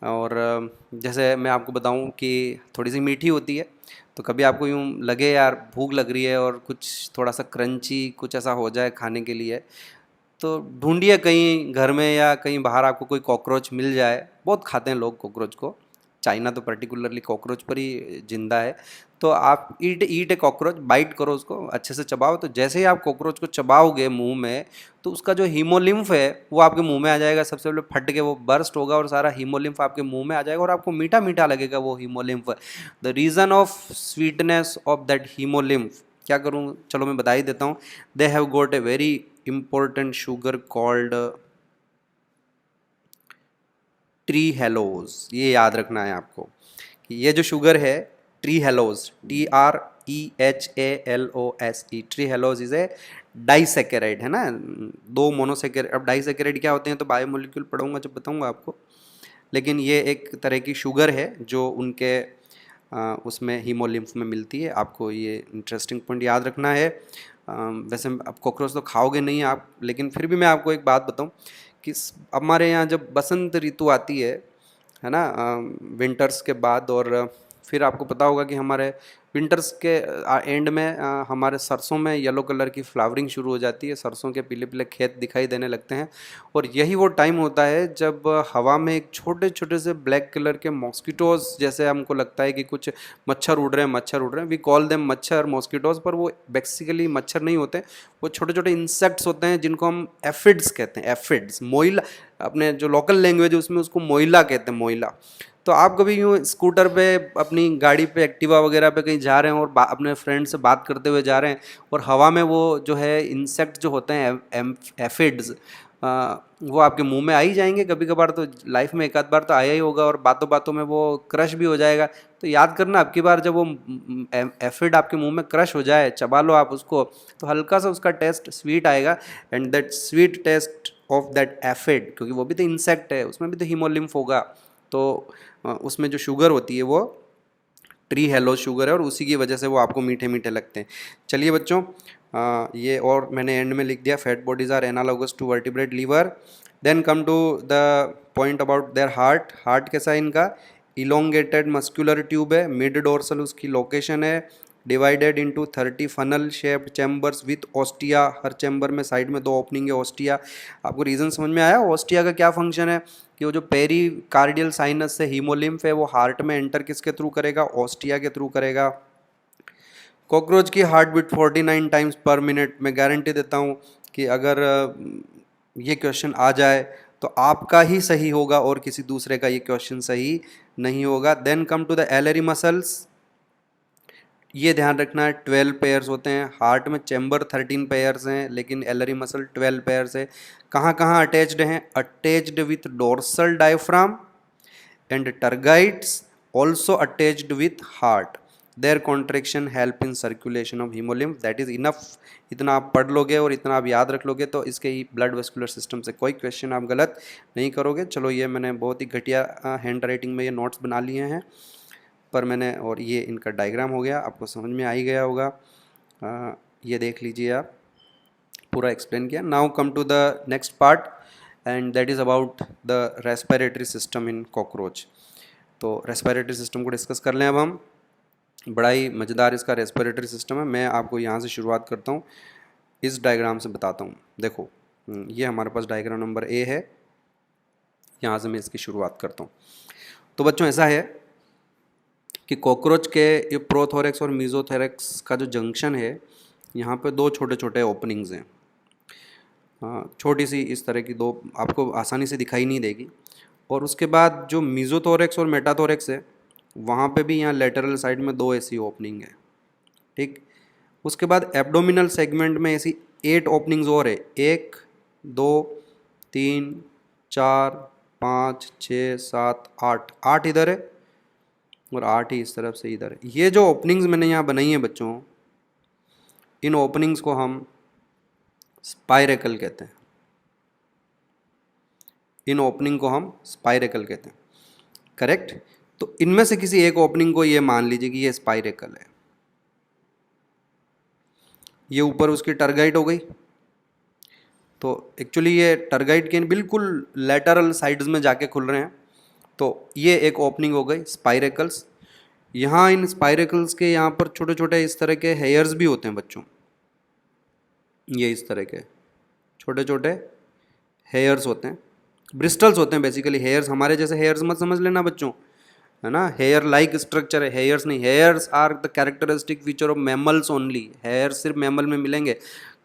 और जैसे मैं आपको बताऊं कि थोड़ी सी मीठी होती है, तो कभी आपको यूँ लगे यार भूख लग रही है और कुछ थोड़ा सा क्रंची कुछ ऐसा हो जाए खाने के लिए, तो ढूंढिए कहीं घर में या कहीं बाहर आपको कोई कॉकरोच मिल जाए, बहुत खाते हैं लोग कॉकरोच को, चाइना तो पर्टिकुलरली कॉकरोच पर ही जिंदा है। तो आप ईट ए कॉकरोच, बाइट करो उसको, अच्छे से चबाओ। तो जैसे ही आप कॉकरोच को चबाओगे मुंह में, तो उसका जो हीमोलिम्फ है वो आपके मुंह में आ जाएगा। सबसे पहले फट के वो बर्स्ट होगा और सारा हीमोलिम्फ आपके मुंह में आ जाएगा और आपको मीठा मीठा लगेगा वो haemolymph. The reason of sweetness of that haemolymph, क्या करूँ, चलो मैं बता ही देता हूँ। They have got a very important sugar called trehalose. ये याद रखना है आपको कि ये जो शुगर है trehalose, TREHALOSE, trehalose is a disaccharide, है ना, दो मोनोसेकेराइड। अब डाइसेकेराइड क्या होते हैं तो बायोमोलिक्यूल पढ़ूंगा जब बताऊंगा आपको। लेकिन ये एक तरह की शुगर है जो उनके उसमें हीमोलिम्फ में मिलती है। आपको ये इंटरेस्टिंग पॉइंट याद रखना है। वैसे अब कॉकरोच तो खाओगे नहीं आप, लेकिन फिर भी मैं आपको एक बात बताऊं कि हमारे यहाँ जब बसंत ऋतु आती है ना, विंटर्स के बाद, और फिर आपको पता होगा कि हमारे विंटर्स के एंड में हमारे सरसों में येलो कलर की फ्लावरिंग शुरू हो जाती है, सरसों के पीले पीले खेत दिखाई देने लगते हैं। और यही वो टाइम होता है जब हवा में एक छोटे छोटे से ब्लैक कलर के मॉस्किटोज, जैसे हमको लगता है कि कुछ मच्छर उड़ रहे हैं, वी कॉल देम मच्छर मॉस्किटोज, पर वो बेसिकली मच्छर नहीं होते, वो छोटे छोटे इंसेक्ट्स होते हैं जिनको हम एफिड्स कहते हैं। एफिड्स, मोइला, अपने जो लोकल लैंग्वेज है उसमें उसको मोइला कहते हैं, मोइला। तो आप कभी यूँ स्कूटर पे, अपनी गाड़ी पे, एक्टिवा वगैरह पे कहीं जा रहे हैं और अपने फ्रेंड से बात करते हुए जा रहे हैं, और हवा में वो जो है इंसेक्ट जो होते हैं एफिड्स, वो आपके मुंह में आ ही जाएंगे कभी कभार। तो लाइफ में एक आध बार तो आया ही होगा और बातों बातों में वो क्रश भी हो जाएगा। तो याद करना, अब की बार जब वो एफिड आपके मुंह में क्रश हो जाए, चबा लो आप उसको, तो हल्का सा उसका टेस्ट स्वीट आएगा। And that sweet taste of that aphid, क्योंकि वो भी तो इंसेक्ट है, उसमें भी तो हीमोलिम्फ होगा, तो उसमें जो शुगर होती है वो ट्री हेलो शुगर है, और उसी की वजह से वो आपको मीठे मीठे लगते हैं। चलिए बच्चों, ये और मैंने एंड में लिख दिया, fat bodies are analogous to vertebrate liver. Then come to the point about their heart. Heart कैसा है इनका, इलोंगेटेड मस्कुलर ट्यूब है, मिड डोर्सल उसकी लोकेशन है, divided into 30 funnel shaped chambers with ostia, हर चैम्बर में साइड में 2 opening है, ऑस्टिया। आपको रीज़न समझ में आया, ऑस्टिया का क्या फंक्शन है, कि वो जो पेरी कार्डियल साइनस से हीमोलिम्फ है वो हार्ट में एंटर किसके थ्रू करेगा, ऑस्टिया के थ्रू करेगा। कॉकरोच की heart beat 49 times per minute. मैं गारंटी देता हूँ कि अगर ये क्वेश्चन आ जाए तो आपका ही सही होगा और किसी दूसरे का ये क्वेश्चन सही नहीं होगा। Then come to the alary muscles. ये ध्यान रखना है 12 पेयर्स होते हैं, हार्ट में चैम्बर 13 पेयर्स हैं, लेकिन एलरी मसल 12 पेयर्स है। कहाँ कहाँ अटैच्ड हैं, attached with dorsal diaphragm and tergites, also attached with heart. Their contraction help in circulation of haemolymph, that is enough. इतना आप पढ़ लोगे और इतना आप याद रख लोगे तो इसके ही ब्लड वेस्कुलर सिस्टम से कोई क्वेश्चन आप गलत नहीं करोगे। चलो, ये मैंने बहुत ही घटिया हैंड राइटिंग में ये नोट्स बना लिए हैं, पर मैंने, और ये इनका डायग्राम हो गया, आपको समझ में आ ही गया होगा। ये देख लीजिए, आप पूरा एक्सप्लेन किया। Now come to the next part and that is about the respiratory system in cockroach. तो रेस्पिरेटरी सिस्टम को डिस्कस कर लें अब हम। बड़ा ही मज़ेदार इसका रेस्पिरेटरी सिस्टम है। मैं आपको यहाँ से शुरुआत करता हूँ, इस डायग्राम से बताता हूँ। देखो, ये हमारे पास डायग्राम नंबर ए है, यहाँ से मैं इसकी शुरुआत करता हूँ। तो बच्चों, ऐसा है कि कॉकरोच के ये प्रोथोरेक्स और मीजोथोरेक्स का जो जंक्शन है, यहाँ पे 2 छोटे छोटे ओपनिंग्स हैं। छोटी सी इस तरह की 2, आपको आसानी से दिखाई नहीं देगी। और उसके बाद जो मीजोथोरेक्स और मेटाथोरेक्स है, वहाँ पे भी यहाँ लेटरल साइड में 2 ऐसी ओपनिंग है, ठीक। उसके बाद एब्डोमिनल सेगमेंट में ऐसी 8 ओपनिंग्स और है, 1 2 3 4 5 6 7 8, 8 इधर है और 8 ही इस तरफ से इधर है। ये जो ओपनिंग्स मैंने यहाँ बनाई हैं बच्चों, इन ओपनिंग्स को हम स्पाइरेकल कहते हैं। इन ओपनिंग को हम स्पाइरेकल कहते हैं, करेक्ट। तो इनमें से किसी एक ओपनिंग को ये मान लीजिए कि ये स्पाइरेकल है। ये ऊपर उसकी टर्गाइट हो गई, तो एक्चुअली ये टर्गाइट के बिल्कुल लेटरल साइड्स में जाके खुल रहे हैं, तो ये एक ओपनिंग हो गई, स्पाइरेकल्स। यहाँ इन स्पाइरेकल्स के यहाँ पर छोटे छोटे इस तरह के हेयर्स भी होते हैं बच्चों, ये इस तरह के छोटे छोटे हेयर्स होते हैं, ब्रिस्टल्स होते हैं बेसिकली। हेयर्स हमारे जैसे हेयर्स मत समझ लेना बच्चों, है ना, हेयर लाइक स्ट्रक्चर है, हेयर्स नहीं। Hairs are the characteristic feature of mammals only. Hair सिर्फ मैमल में मिलेंगे।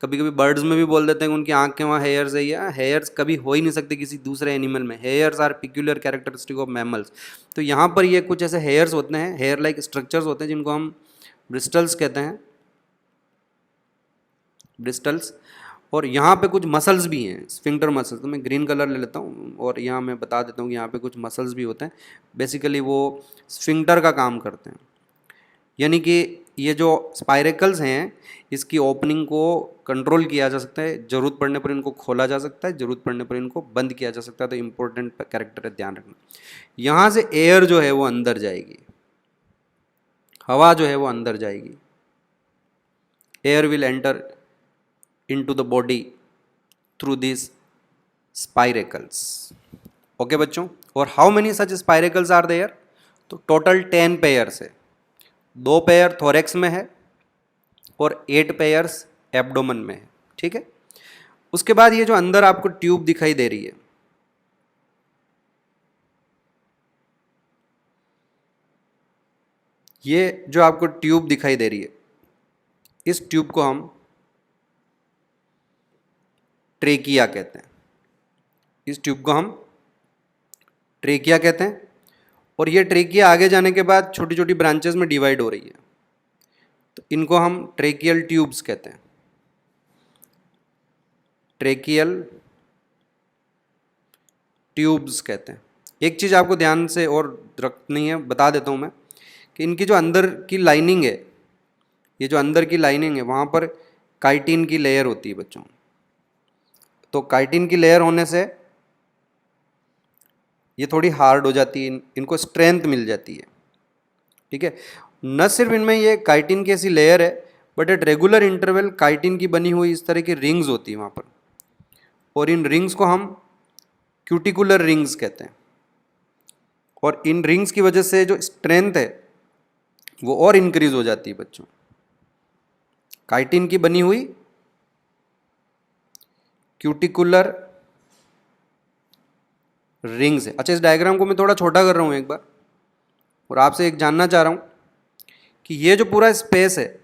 कभी कभी बर्ड्स में भी बोल देते हैं कि उनकी आँख के वहाँ हेयर्स है, या हेयर्स कभी हो ही नहीं सकते किसी दूसरे एनिमल में। Hairs are peculiar characteristic of mammals. तो यहाँ पर ये कुछ ऐसे हेयर्स होते हैं, हेयर लाइक स्ट्रक्चर्स होते हैं, जिनको हम ब्रिस्टल्स कहते हैं, ब्रिस्टल्स। और यहाँ पे कुछ मसल्स भी हैं, स्फिंक्टर मसल्स। तो मैं ग्रीन कलर ले लेता हूँ और यहाँ मैं बता देता हूँ कि यहाँ पे कुछ मसल्स भी होते हैं। बेसिकली वो स्फिंक्टर का काम करते हैं, यानी कि ये जो स्पाइरेकल्स हैं इसकी ओपनिंग को कंट्रोल किया जा सकता है, ज़रूरत पड़ने पर इनको खोला जा सकता है, ज़रूरत पड़ने पर इनको बंद किया जा सकता है। तो इम्पोर्टेंट कैरेक्टर है, ध्यान रखना। यहाँ से एयर जो है वो अंदर जाएगी, हवा जो है वो अंदर जाएगी। Air will enter into the body through these spiracles. Okay बच्चों, और how many such spiracles are there? तो टोटल 10 पेयर्स है। 2 पेयर थोरेक्स में है और 8 पेयर्स एब्डोमेन में है, ठीक है। उसके बाद ये जो अंदर आपको ट्यूब दिखाई दे रही है, ये जो आपको ट्यूब दिखाई दे रही है, इस ट्यूब को हम ट्रेकिया कहते हैं। इस ट्यूब को हम ट्रेकिया कहते हैं। और ये ट्रेकिया आगे जाने के बाद छोटी छोटी ब्रांचेस में डिवाइड हो रही है, तो इनको हम ट्रेकियल ट्यूब्स कहते हैं। ट्रेकियल ट्यूब्स कहते हैं। एक चीज़ आपको ध्यान से और रखनी है, बता देता हूँ मैं, कि इनकी जो अंदर की लाइनिंग है, ये जो अंदर की लाइनिंग है वहाँ पर काइटिन की लेयर होती है बच्चों। तो काइटिन की लेयर होने से ये थोड़ी हार्ड हो जाती है, इनको स्ट्रेंथ मिल जाती है, ठीक है। न सिर्फ इनमें ये काइटिन की ऐसी लेयर है, but at regular interval chitin की बनी हुई इस तरह की रिंग्स होती है वहाँ पर, और इन रिंग्स को हम क्यूटिकुलर रिंग्स कहते हैं। और इन रिंग्स की वजह से जो स्ट्रेंथ है वो और इंक्रीज हो जाती है बच्चों। काइटिन की बनी हुई क्यूटिकुलर रिंग्स है। अच्छा, इस डायग्राम को मैं थोड़ा छोटा कर रहा हूँ एक बार, और आपसे एक जानना चाह रहा हूँ कि ये जो पूरा स्पेस है,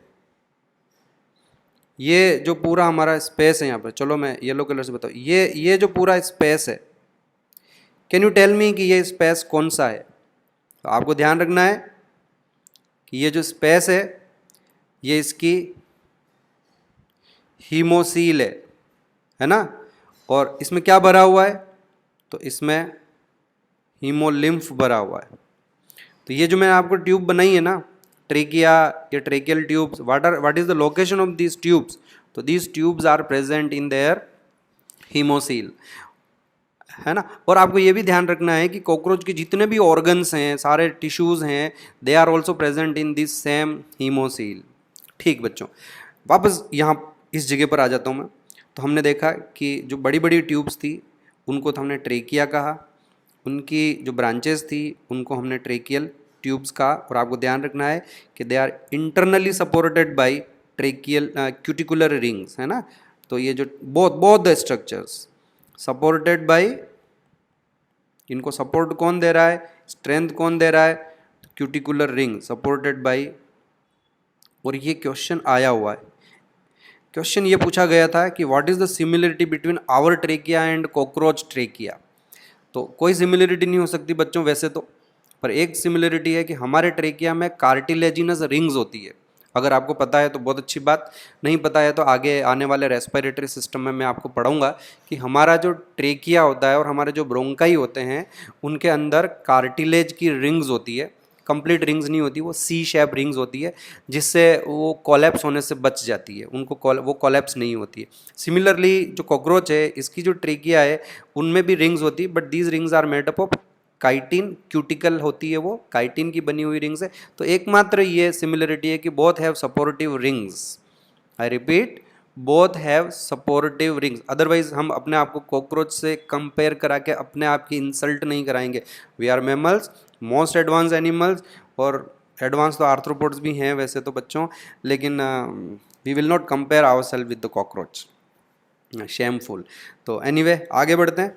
ये जो पूरा हमारा स्पेस है यहाँ पर, चलो मैं येलो कलर से बताऊँ, ये जो पूरा स्पेस है, कैन यू टेल मी कि ये स्पेस कौन सा है? तो आपको ध्यान रखना है कि ये जो स्पेस है ये इसकी हीमोसील है ना। और इसमें क्या भरा हुआ है? तो इसमें हीमोलिम्फ भरा हुआ है। तो ये जो मैंने आपको ट्यूब बनाई है ना, ट्रेकिया या tracheal tubes, what is the location of these tubes? तो these tubes are present in their haemocoel, है ना। और आपको ये भी ध्यान रखना है कि कॉकरोच के जितने भी ऑर्गन्स हैं, सारे टिश्यूज़ हैं, they are also present in this same haemocoel. ठीक बच्चों, वापस यहाँ इस जगह पर आ जाता हूँ मैं। तो हमने देखा कि जो बड़ी बड़ी ट्यूब्स थी उनको तो हमने ट्रेकिया कहा, उनकी जो ब्रांचेस थी उनको हमने ट्रेकियल ट्यूब्स कहा। और आपको ध्यान रखना है कि they are internally supported by tracheal cuticular rings, है ना। तो ये जो both the structures supported by, इनको सपोर्ट कौन दे रहा है, स्ट्रेंथ कौन दे रहा है? Cuticular ring supported by. और ये क्वेश्चन आया हुआ है, क्वेश्चन ये पूछा गया था कि what is the similarity between our trachea and cockroach trachea. तो कोई सिमिलरिटी नहीं हो सकती बच्चों वैसे तो, पर एक सिमिलरिटी है कि हमारे ट्रेकिया में कार्टिलेजिनस रिंग्स होती है। अगर आपको पता है तो बहुत अच्छी बात, नहीं पता है तो आगे आने वाले रेस्पिरेटरी सिस्टम में मैं आपको पढ़ाऊंगा कि हमारा जो ट्रेकिया होता है और हमारे जो ब्रोंकाई होते हैं उनके अंदर कार्टिलेज की रिंग्स होती है। कंप्लीट रिंग्स नहीं होती, वो सी शेप रिंग्स होती है, जिससे वो कोलैप्स होने से बच जाती है, उनको वो कोलैप्स नहीं होती है। सिमिलरली जो कॉकरोच है इसकी जो ट्रेकिया है उनमें भी रिंग्स होती है, but these rings are made up of chitin, cuticle होती है वो, काइटिन की बनी हुई रिंग्स है। तो एकमात्र ये सिमिलरिटी है कि both have supportive rings. I repeat, both have supportive rings. Otherwise हम अपने आप को कॉकरोच से कंपेयर करा के अपने आप की इंसल्ट नहीं कराएंगे। We are mammals, most advance animals, और एडवांस तो आर्थ्रोपोड्स भी हैं वैसे तो बच्चों, लेकिन we will not compare ourselves with the cockroach, shameful. तो एनीवे आगे बढ़ते हैं।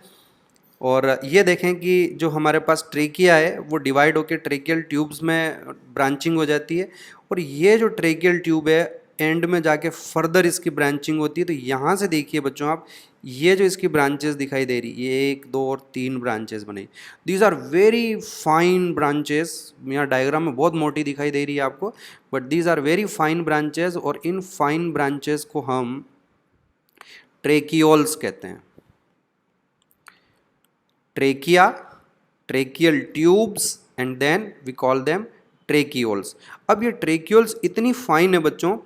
और ये देखें कि जो हमारे पास ट्रेकिया है वो डिवाइड होकर ट्रेकियल ट्यूब्स में ब्रांचिंग हो जाती है, और ये जो ट्रेकियल ट्यूब है एंड में जाके फर्दर इसकी ब्रांचिंग होती है। तो यहाँ से देखिए बच्चों आप, ये जो इसकी ब्रांचेस दिखाई दे रही, ये 1 2 और 3 ब्रांचेस बने, these are very fine branches. यहाँ डायग्राम में बहुत मोटी दिखाई दे रही है आपको, but these are very fine branches, और इन फाइन ब्रांचेस को हम ट्रेकियोल्स कहते हैं। Trachea, tracheal tubes, and then we call them tracheoles. अब ये ट्रेकियोल्स इतनी फाइन है बच्चों,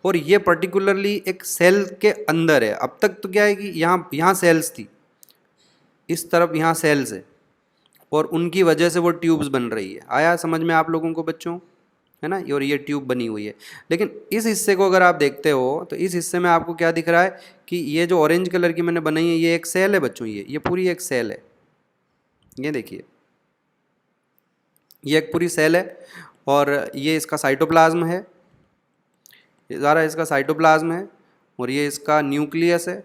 और ये पर्टिकुलरली एक सेल के अंदर है। अब तक तो क्या है कि यहाँ सेल्स थी, इस तरफ यहाँ सेल्स है, और उनकी वजह से वो ट्यूब्स बन रही है। आया समझ में आप लोगों को बच्चों, है ना, और ये ट्यूब बनी हुई है। लेकिन इस हिस्से को अगर आप देखते हो तो इस हिस्से में आपको क्या दिख रहा है कि ये जो ऑरेंज कलर की मैंने बनाई है ये एक सेल है बच्चों, ये पूरी एक सेल है। ये देखिए, ये एक पूरी सेल है, और ये इसका साइटोप्लाज्म है, ये सारा इसका साइटोप्लाज्म है, और ये इसका न्यूक्लियस है।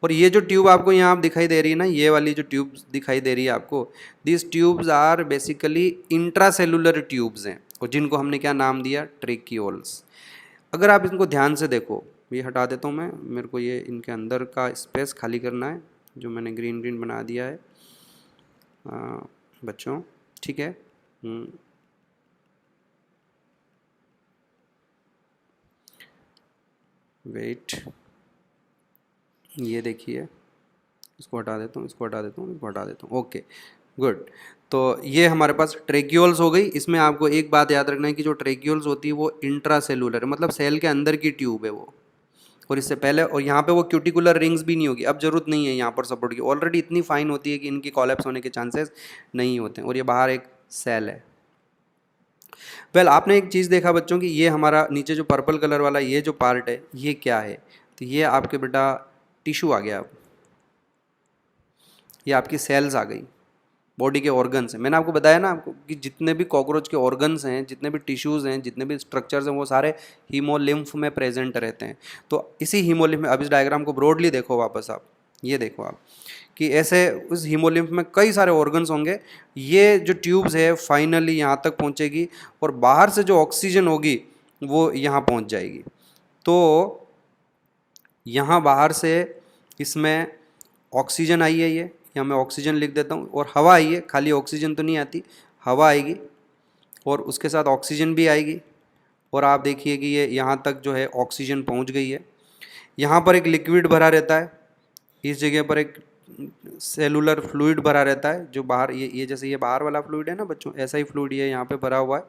और ये जो ट्यूब आपको यहाँ दिखाई दे रही है ना, ये वाली जो ट्यूब दिखाई दे रही है आपको, this tubes are basically intracellular tubes हैं, और जिनको हमने क्या नाम दिया, ट्रेकियोल्स। अगर आप इनको ध्यान से देखो, ये हटा देता हूँ मैं, मेरे को ये इनके अंदर का स्पेस खाली करना है जो मैंने ग्रीन ग्रीन बना दिया है बच्चों, ठीक है। वेट, ये देखिए, इसको हटा देता हूँ, इसको हटा देता हूँ, इसको हटा देता हूँ, ओके गुड। तो ये हमारे पास ट्रेक्यूल्स हो गई। इसमें आपको एक बात याद रखना है कि जो ट्रेक्यूल्स होती है वो इंट्रासेलुलर है, मतलब सेल के अंदर की ट्यूब है वो, और इससे पहले, और यहाँ पे वो क्यूटिकुलर रिंग्स भी नहीं होगी, अब जरूरत नहीं है यहाँ पर सपोर्ट की, ऑलरेडी इतनी फाइन होती है कि इनकी कॉलेप्स होने के चांसेस नहीं होते हैं, और ये बाहर एक सेल है। वेल आपने एक चीज़ देखा बच्चों कि ये हमारा नीचे जो पर्पल कलर वाला ये जो पार्ट है ये क्या है, तो ये आपके बेटा टिश्यू आ गया, अब ये आपकी सेल्स आ गई, बॉडी के ऑर्गन्स हैं। मैंने आपको बताया ना आपको कि जितने भी कॉकरोच के ऑर्गन्स हैं, जितने भी टिश्यूज़ हैं, जितने भी स्ट्रक्चर्स हैं, वो सारे हीमोलिम्फ में प्रेजेंट रहते हैं। तो इसी हीमोलिम्फ में, अब इस डायग्राम को ब्रॉडली देखो वापस आप, ये देखो आप कि ऐसे उस हीमोलिम्फ में कई सारे ऑर्गन्स होंगे। ये जो ट्यूब्स है फाइनली यहाँ तक पहुँचेगी, और बाहर से जो ऑक्सीजन होगी वो यहाँ पहुँच जाएगी। तो यहाँ बाहर से इसमें ऑक्सीजन आई है, ये यहाँ मैं ऑक्सीजन लिख देता हूँ, और हवा आई है, खाली ऑक्सीजन तो नहीं आती, हवा आएगी और उसके साथ ऑक्सीजन भी आएगी, और आप देखिए कि ये यहाँ तक जो है ऑक्सीजन पहुँच गई है। यहाँ पर एक लिक्विड भरा रहता है, इस जगह पर एक सेलुलर फ्लूइड भरा रहता है जो बाहर, ये जैसे ये बाहर वाला फ्लूइड है ना बच्चों, ऐसा ही फ्लूइड ये यहाँ पे भरा हुआ है,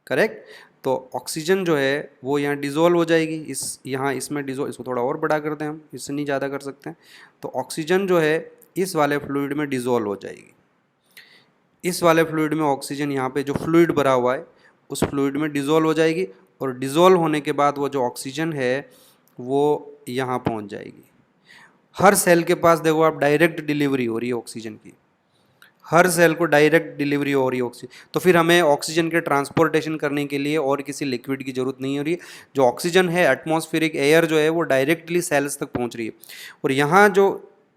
करेक्ट। तो ऑक्सीजन जो है वो यहाँ डिज़ोल्व हो जाएगी, यहाँ इसमें डिज़ोल्व, इसको थोड़ा और बड़ा करते हैं हम, इससे नहीं ज़्यादा कर सकते हैं। तो ऑक्सीजन जो है इस वाले फ्लूइड में डिज़ोल्व हो जाएगी, इस वाले फ्लूइड में ऑक्सीजन, यहाँ पे जो फ्लूइड भरा हुआ है उस फ्लूइड में डिज़ोल्व हो जाएगी, और डिज़ोल्व होने के बाद वो जो ऑक्सीजन है वो यहाँ पहुँच जाएगी। हर सेल के पास देखो आप, डायरेक्ट डिलीवरी हो रही है ऑक्सीजन की, हर सेल को डायरेक्ट डिलीवरी हो रही है ऑक्सीजन। तो फिर हमें ऑक्सीजन के ट्रांसपोर्टेशन करने के लिए और किसी लिक्विड की ज़रूरत नहीं हो रही है। जो ऑक्सीजन है, एटमॉस्फेरिक एयर जो है वो डायरेक्टली सेल्स तक पहुंच रही है, और यहाँ जो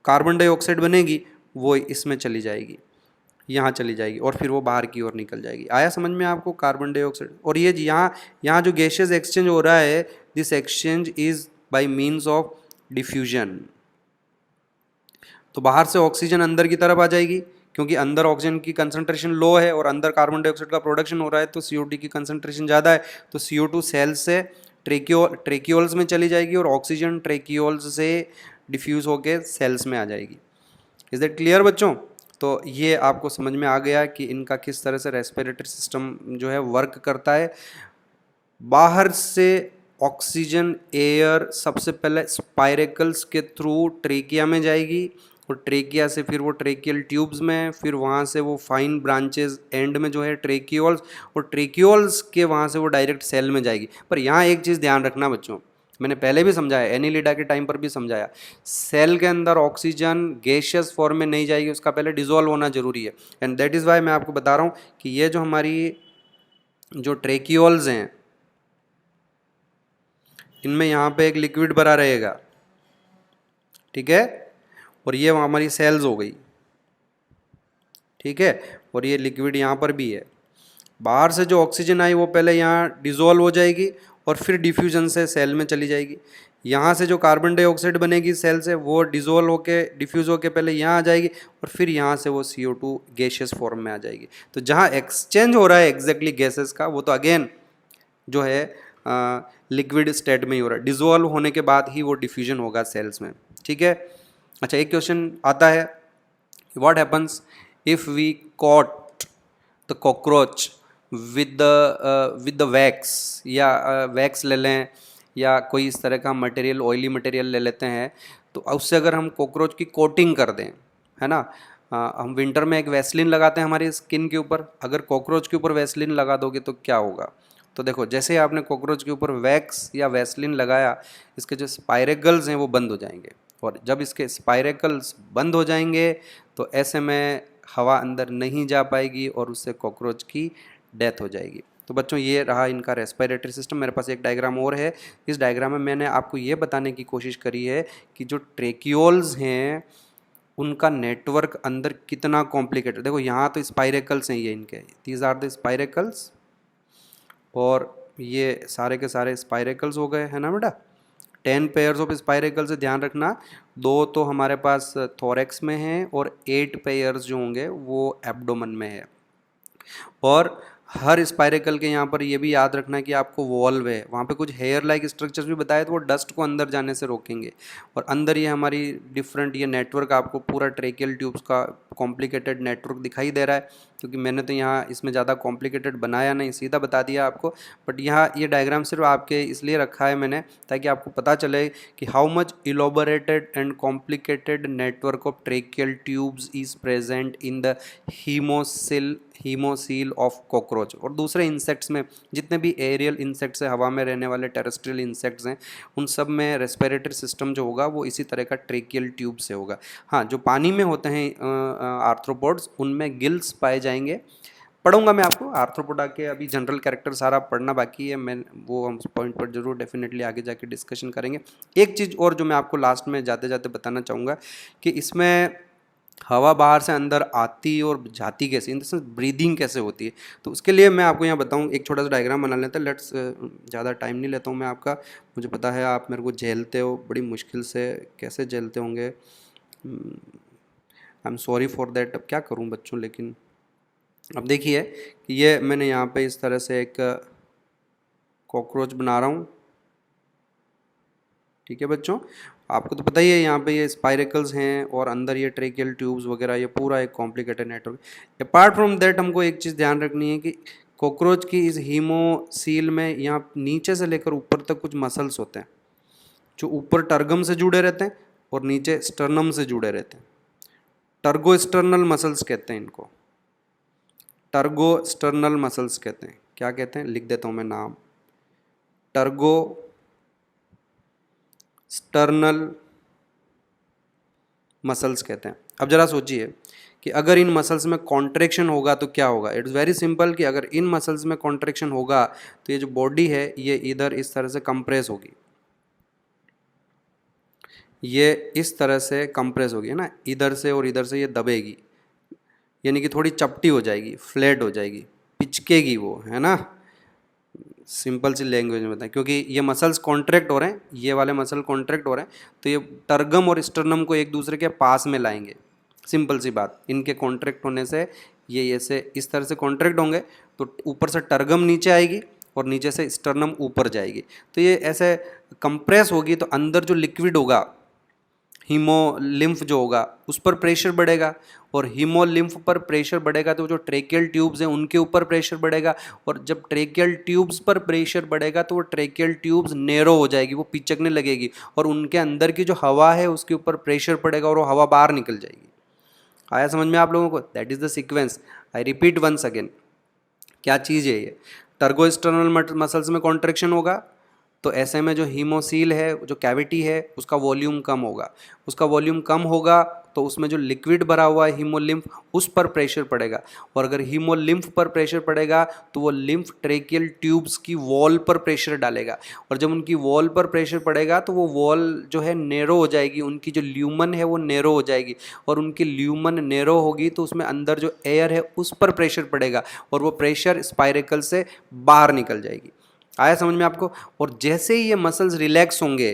कार्बन डाइऑक्साइड बनेगी वो इसमें चली जाएगी, यहाँ चली जाएगी, और फिर वो बाहर की ओर निकल जाएगी। आया समझ में आपको कार्बन डाइऑक्साइड। और ये यहाँ जो गैसेस एक्सचेंज हो रहा है, this exchange is by means of diffusion. तो बाहर से ऑक्सीजन अंदर की तरफ आ जाएगी, क्योंकि अंदर ऑक्सीजन की कंसंट्रेशन लो है और अंदर कार्बन डाइऑक्साइड का प्रोडक्शन हो रहा है, तो CO2 की कंसंट्रेशन ज़्यादा है, तो CO2 सेल्स से ट्रेकियोल्स में चली जाएगी, और ऑक्सीजन ट्रेकियोल्स से डिफ्यूज़ होकर सेल्स में आ जाएगी। इज दैट क्लियर बच्चों? तो ये आपको समझ में आ गया कि इनका किस तरह से रेस्पिरेटरी सिस्टम जो है वर्क करता है। बाहर से ऑक्सीजन एयर सबसे पहले स्पाइरेकल्स के थ्रू ट्रेकिया में जाएगी, और ट्रेकिया से फिर वो ट्रेकियल ट्यूब्स में, फिर वहाँ से वो फाइन ब्रांचेस एंड में जो है ट्रेकियोल्स, और ट्रेकियोल्स के वहाँ से वो डायरेक्ट सेल में जाएगी। पर यहाँ एक चीज़ ध्यान रखना बच्चों, मैंने पहले भी समझाया, एनीलिडा के टाइम पर भी समझाया, सेल के अंदर ऑक्सीजन गैसियस फॉर्म में नहीं जाएगी, उसका पहले डिजोल्व होना जरूरी है। एंड दैट इज़ वाई मैं आपको बता रहा हूँ कि ये जो हमारी जो ट्रेकियोल्स हैं, इनमें यहाँ पे एक लिक्विड भरा रहेगा, ठीक है, और ये हमारी सेल्स हो गई, ठीक है। और ये लिक्विड यहाँ पर भी है। बाहर से जो ऑक्सीजन आई वो पहले यहाँ डिज़ोल्व हो जाएगी और फिर डिफ्यूजन से सेल में चली जाएगी। यहाँ से जो कार्बन डाइऑक्साइड बनेगी सेल से वो डिज़ोल्व होके डिफ्यूज़ होके पहले यहाँ आ जाएगी और फिर यहाँ से वो CO2 गैसियस फॉर्म में आ जाएगी। तो जहाँ एक्सचेंज हो रहा है एग्जैक्टली गैसेस का, वो तो अगेन जो है लिक्विड स्टेट में ही हो रहा है। डिज़ोल्व होने के बाद ही वो डिफ्यूजन होगा सेल्स में, ठीक है। अच्छा, एक क्वेश्चन आता है, what happens if we coat the cockroach with the wax, या वैक्स ले लें या कोई इस तरह का मटेरियल, ऑयली मटेरियल ले लेते हैं, तो उससे अगर हम कॉकरोच की कोटिंग कर दें, है ना, हम विंटर में एक वैसलीन लगाते हैं हमारी स्किन के ऊपर, अगर कॉकरोच के ऊपर वैसलीन लगा दोगे तो क्या होगा। तो देखो, जैसे ही आपने कॉकरोच के ऊपर वैक्स या वैसलीन लगाया, इसके जो स्पाइरेकल्स हैं वो बंद हो जाएंगे, और जब इसके स्पाइरेकल्स बंद हो जाएंगे तो ऐसे में हवा अंदर नहीं जा पाएगी और उससे कॉकरोच की डेथ हो जाएगी। तो बच्चों, ये रहा इनका रेस्पिरेटरी सिस्टम। मेरे पास एक डायग्राम और है। इस डायग्राम में मैंने आपको ये बताने की कोशिश करी है कि जो ट्रेक्यूल्स हैं उनका नेटवर्क अंदर कितना कॉम्प्लिकेटेड। देखो, यहाँ तो स्पाइरेकल्स हैं, ये इनके, दीज आर द स्पाइरेकल्स, और ये सारे के सारे स्पाइरेकल्स हो गए, है ना बेटा। 10 पेयर्स ऑफ स्पाइरेकल से ध्यान रखना, 2 तो हमारे पास थोरेक्स में हैं और 8 पेयर्स जो होंगे वो एब्डोमेन में है। और हर स्पाइरेकल के यहाँ पर ये भी याद रखना कि आपको वॉल्व है, वहाँ पे कुछ हेयर लाइक स्ट्रक्चर्स भी बताए, तो वो डस्ट को अंदर जाने से रोकेंगे। और अंदर ये हमारी डिफरेंट ये नेटवर्क, आपको पूरा ट्रेकियल ट्यूब्स का कॉम्प्लिकेटेड नेटवर्क दिखाई दे रहा है, क्योंकि मैंने तो यहाँ इसमें ज़्यादा कॉम्प्लिकेटेड बनाया नहीं, सीधा बता दिया आपको। बट यहाँ ये डायग्राम सिर्फ आपके इसलिए रखा है मैंने, ताकि आपको पता चले कि how much elaborated and complicated network of tracheal tubes is present in the haemocoel of cockroach. और दूसरे इंसेक्ट्स में, जितने भी एरियल इंसेक्ट्स हैं, हवा में रहने वाले टेरेस्ट्रियल इंसेक्ट्स हैं, उन सब में रेस्पिरेटरी सिस्टम जो होगा वो इसी तरह का ट्रेकियल ट्यूब से होगा। हाँ, जो पानी में होते हैं आर्थ्रोपोड्स, उनमें गिल्स पाए जाएंगे। पढ़ूंगा मैं आपको आर्थ्रोपोडा के, अभी जनरल कैरेक्टर सारा पढ़ना बाकी है, मैं वो हम उस पॉइंट पर जरूर डेफिनेटली आगे जाके डिस्कशन करेंगे। एक चीज़ और जो मैं आपको लास्ट में जाते जाते बताना चाहूँगा कि इसमें हवा बाहर से अंदर आती और जाती कैसे, इन द सेंस ब्रीदिंग कैसे होती है। तो उसके लिए मैं आपको यहाँ बताऊँ, एक छोटा सा डायग्राम बना लेते हैं। लेट्स, ज़्यादा टाइम नहीं लेता हूँ मैं आपका, मुझे पता है आप मेरे को झेलते हो बड़ी मुश्किल से, कैसे झेलते होंगे, I am sorry for that. अब क्या करूँ बच्चों, लेकिन अब देखिए कि ये मैंने यहाँ पे इस तरह से एक कॉकरोच बना रहा हूँ, ठीक है बच्चों। आपको तो पता ही है यहाँ पे ये स्पाइरेकल्स हैं और अंदर ये ट्रेकियल ट्यूब्स वगैरह, ये पूरा एक complicated network. Apart from that हमको एक चीज़ ध्यान रखनी है कि कॉकरोच की इस हीमोसील में यहाँ नीचे से लेकर ऊपर तक कुछ मसल्स होते हैं, जो ऊपर टर्गम से जुड़े रहते हैं और नीचे स्टर्नम से जुड़े रहते हैं। टर्गोस्टर्नल मसल्स कहते हैं इनको, टर्गोस्टर्नल मसल्स कहते हैं। क्या कहते हैं, लिख देता हूँ मैं नाम, टर्गो स्टर्नल मसल्स कहते हैं। अब जरा सोचिए कि अगर इन मसल्स में कॉन्ट्रैक्शन होगा तो क्या होगा। इट्स वेरी सिंपल कि अगर इन मसल्स में कॉन्ट्रैक्शन होगा तो ये जो बॉडी है ये इधर इस तरह से कंप्रेस होगी, ये इस तरह से कंप्रेस होगी, है ना, इधर से और इधर से ये दबेगी, यानी कि थोड़ी चपटी हो जाएगी, फ्लैट हो जाएगी, पिचकेगी वो, है ना। सिंपल सी लैंग्वेज में बताएं, क्योंकि ये मसल्स कॉन्ट्रैक्ट हो रहे हैं, ये वाले मसल कॉन्ट्रैक्ट हो रहे हैं, तो ये टर्गम और स्टर्नम को एक दूसरे के पास में लाएंगे। सिंपल सी बात, इनके कॉन्ट्रैक्ट होने से ये ऐसे इस तरह से कॉन्ट्रैक्ट होंगे तो ऊपर से टर्गम नीचे आएगी और नीचे से स्टर्नम ऊपर जाएगी, तो ये ऐसे कंप्रेस होगी, तो अंदर जो लिक्विड होगा, हीमोलिम्फ जो होगा, उस पर प्रेशर बढ़ेगा, और हीमोलिम्फ पर प्रेशर बढ़ेगा तो जो ट्रेकियल ट्यूब्स हैं उनके ऊपर प्रेशर बढ़ेगा, और जब ट्रेकियल ट्यूब्स पर प्रेशर बढ़ेगा तो वो ट्रेकियल ट्यूब्स नैरो हो जाएगी, वो पिचकने लगेगी, और उनके अंदर की जो हवा है उसके ऊपर प्रेशर पड़ेगा और वो हवा बाहर निकल जाएगी। आया समझ में आप लोगों को? That is the sequence. I repeat once again, क्या चीज़ है ये, टर्गोस्टर्नल मसल्स में कॉन्ट्रैक्शन होगा तो ऐसे में जो हीमोसील है, जो कैविटी है, उसका वॉल्यूम कम होगा। उसका वॉल्यूम कम होगा तो उसमें जो लिक्विड भरा हुआ है हीमोलिम्फ, उस पर प्रेशर पड़ेगा, और अगर हीमोलिम्फ पर प्रेशर पड़ेगा तो वो लिम्फ ट्रेकियल ट्यूब्स की वॉल पर प्रेशर डालेगा, और जब उनकी वॉल पर प्रेशर पड़ेगा तो वो वॉल जो है नैरो हो जाएगी, उनकी जो ल्यूमन है वो नैरो हो जाएगी, और उनकी ल्यूमन नैरो होगी तो उसमें अंदर जो एयर है उस पर प्रेशर पड़ेगा, और वो प्रेशर स्पाइरेकल से बाहर निकल जाएगी। आया समझ में आपको? और जैसे ही ये मसल्स रिलैक्स होंगे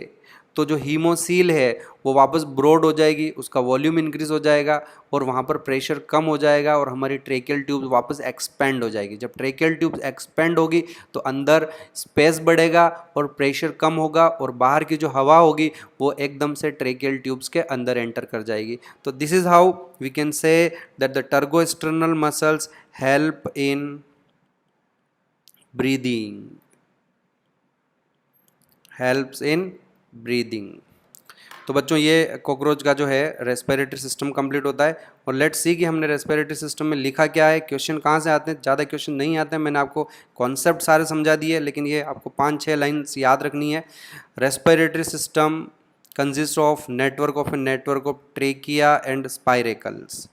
तो जो हीमोसील है वो वापस ब्रॉड हो जाएगी, उसका वॉल्यूम इंक्रीज हो जाएगा, और वहाँ पर प्रेशर कम हो जाएगा, और हमारी ट्रेकियल ट्यूब वापस एक्सपेंड हो जाएगी। जब ट्रेकियल ट्यूब एक्सपेंड होगी तो अंदर स्पेस बढ़ेगा और प्रेशर कम होगा, और बाहर की जो हवा होगी वो एकदम से ट्रेकियल ट्यूब्स के अंदर एंटर कर जाएगी। तो this is how we can say that the tergosternal muscles help in breathing, helps in breathing. तो बच्चों ये कॉकरोच का जो है रेस्पिरेटरी सिस्टम कंप्लीट होता है। और लेट्स सी कि हमने रेस्पिरेटरी सिस्टम में लिखा क्या है, क्वेश्चन कहाँ से आते हैं। ज़्यादा क्वेश्चन नहीं आते हैं, मैंने आपको कॉन्सेप्ट सारे समझा दिए, लेकिन ये आपको 5-6 लाइन्स याद रखनी है। Respiratory system consist of network of trachea and spiracles.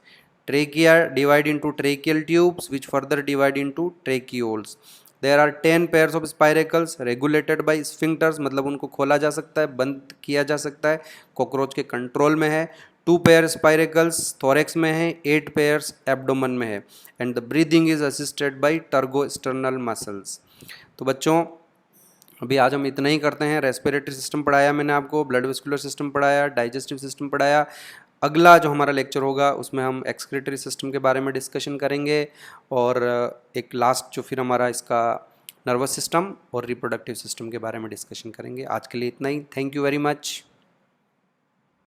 Trachea divide into tracheal tubes which further divide into tracheoles. There are 10 pairs of spiracles regulated by sphincters, मतलब उनको खोला जा सकता है, बंद किया जा सकता है, कॉकरोच के कंट्रोल में है। 2 पेयर स्पाइरेकल्स थोरेक्स में है, 8 पेयर्स एब्डोमन में है, and the breathing is assisted by tergosternal muscles. तो बच्चों अभी आज हम इतना ही करते हैं। रेस्पिरेटरी सिस्टम पढ़ाया मैंने आपको, ब्लड वेस्कुलर सिस्टम पढ़ाया, डाइजेस्टिव सिस्टम पढ़ाया। अगला जो हमारा लेक्चर होगा उसमें हम एक्सक्रीटरी सिस्टम के बारे में डिस्कशन करेंगे, और एक लास्ट जो फिर हमारा इसका नर्वस सिस्टम और रिप्रोडक्टिव सिस्टम के बारे में डिस्कशन करेंगे। आज के लिए इतना ही। Thank you very much.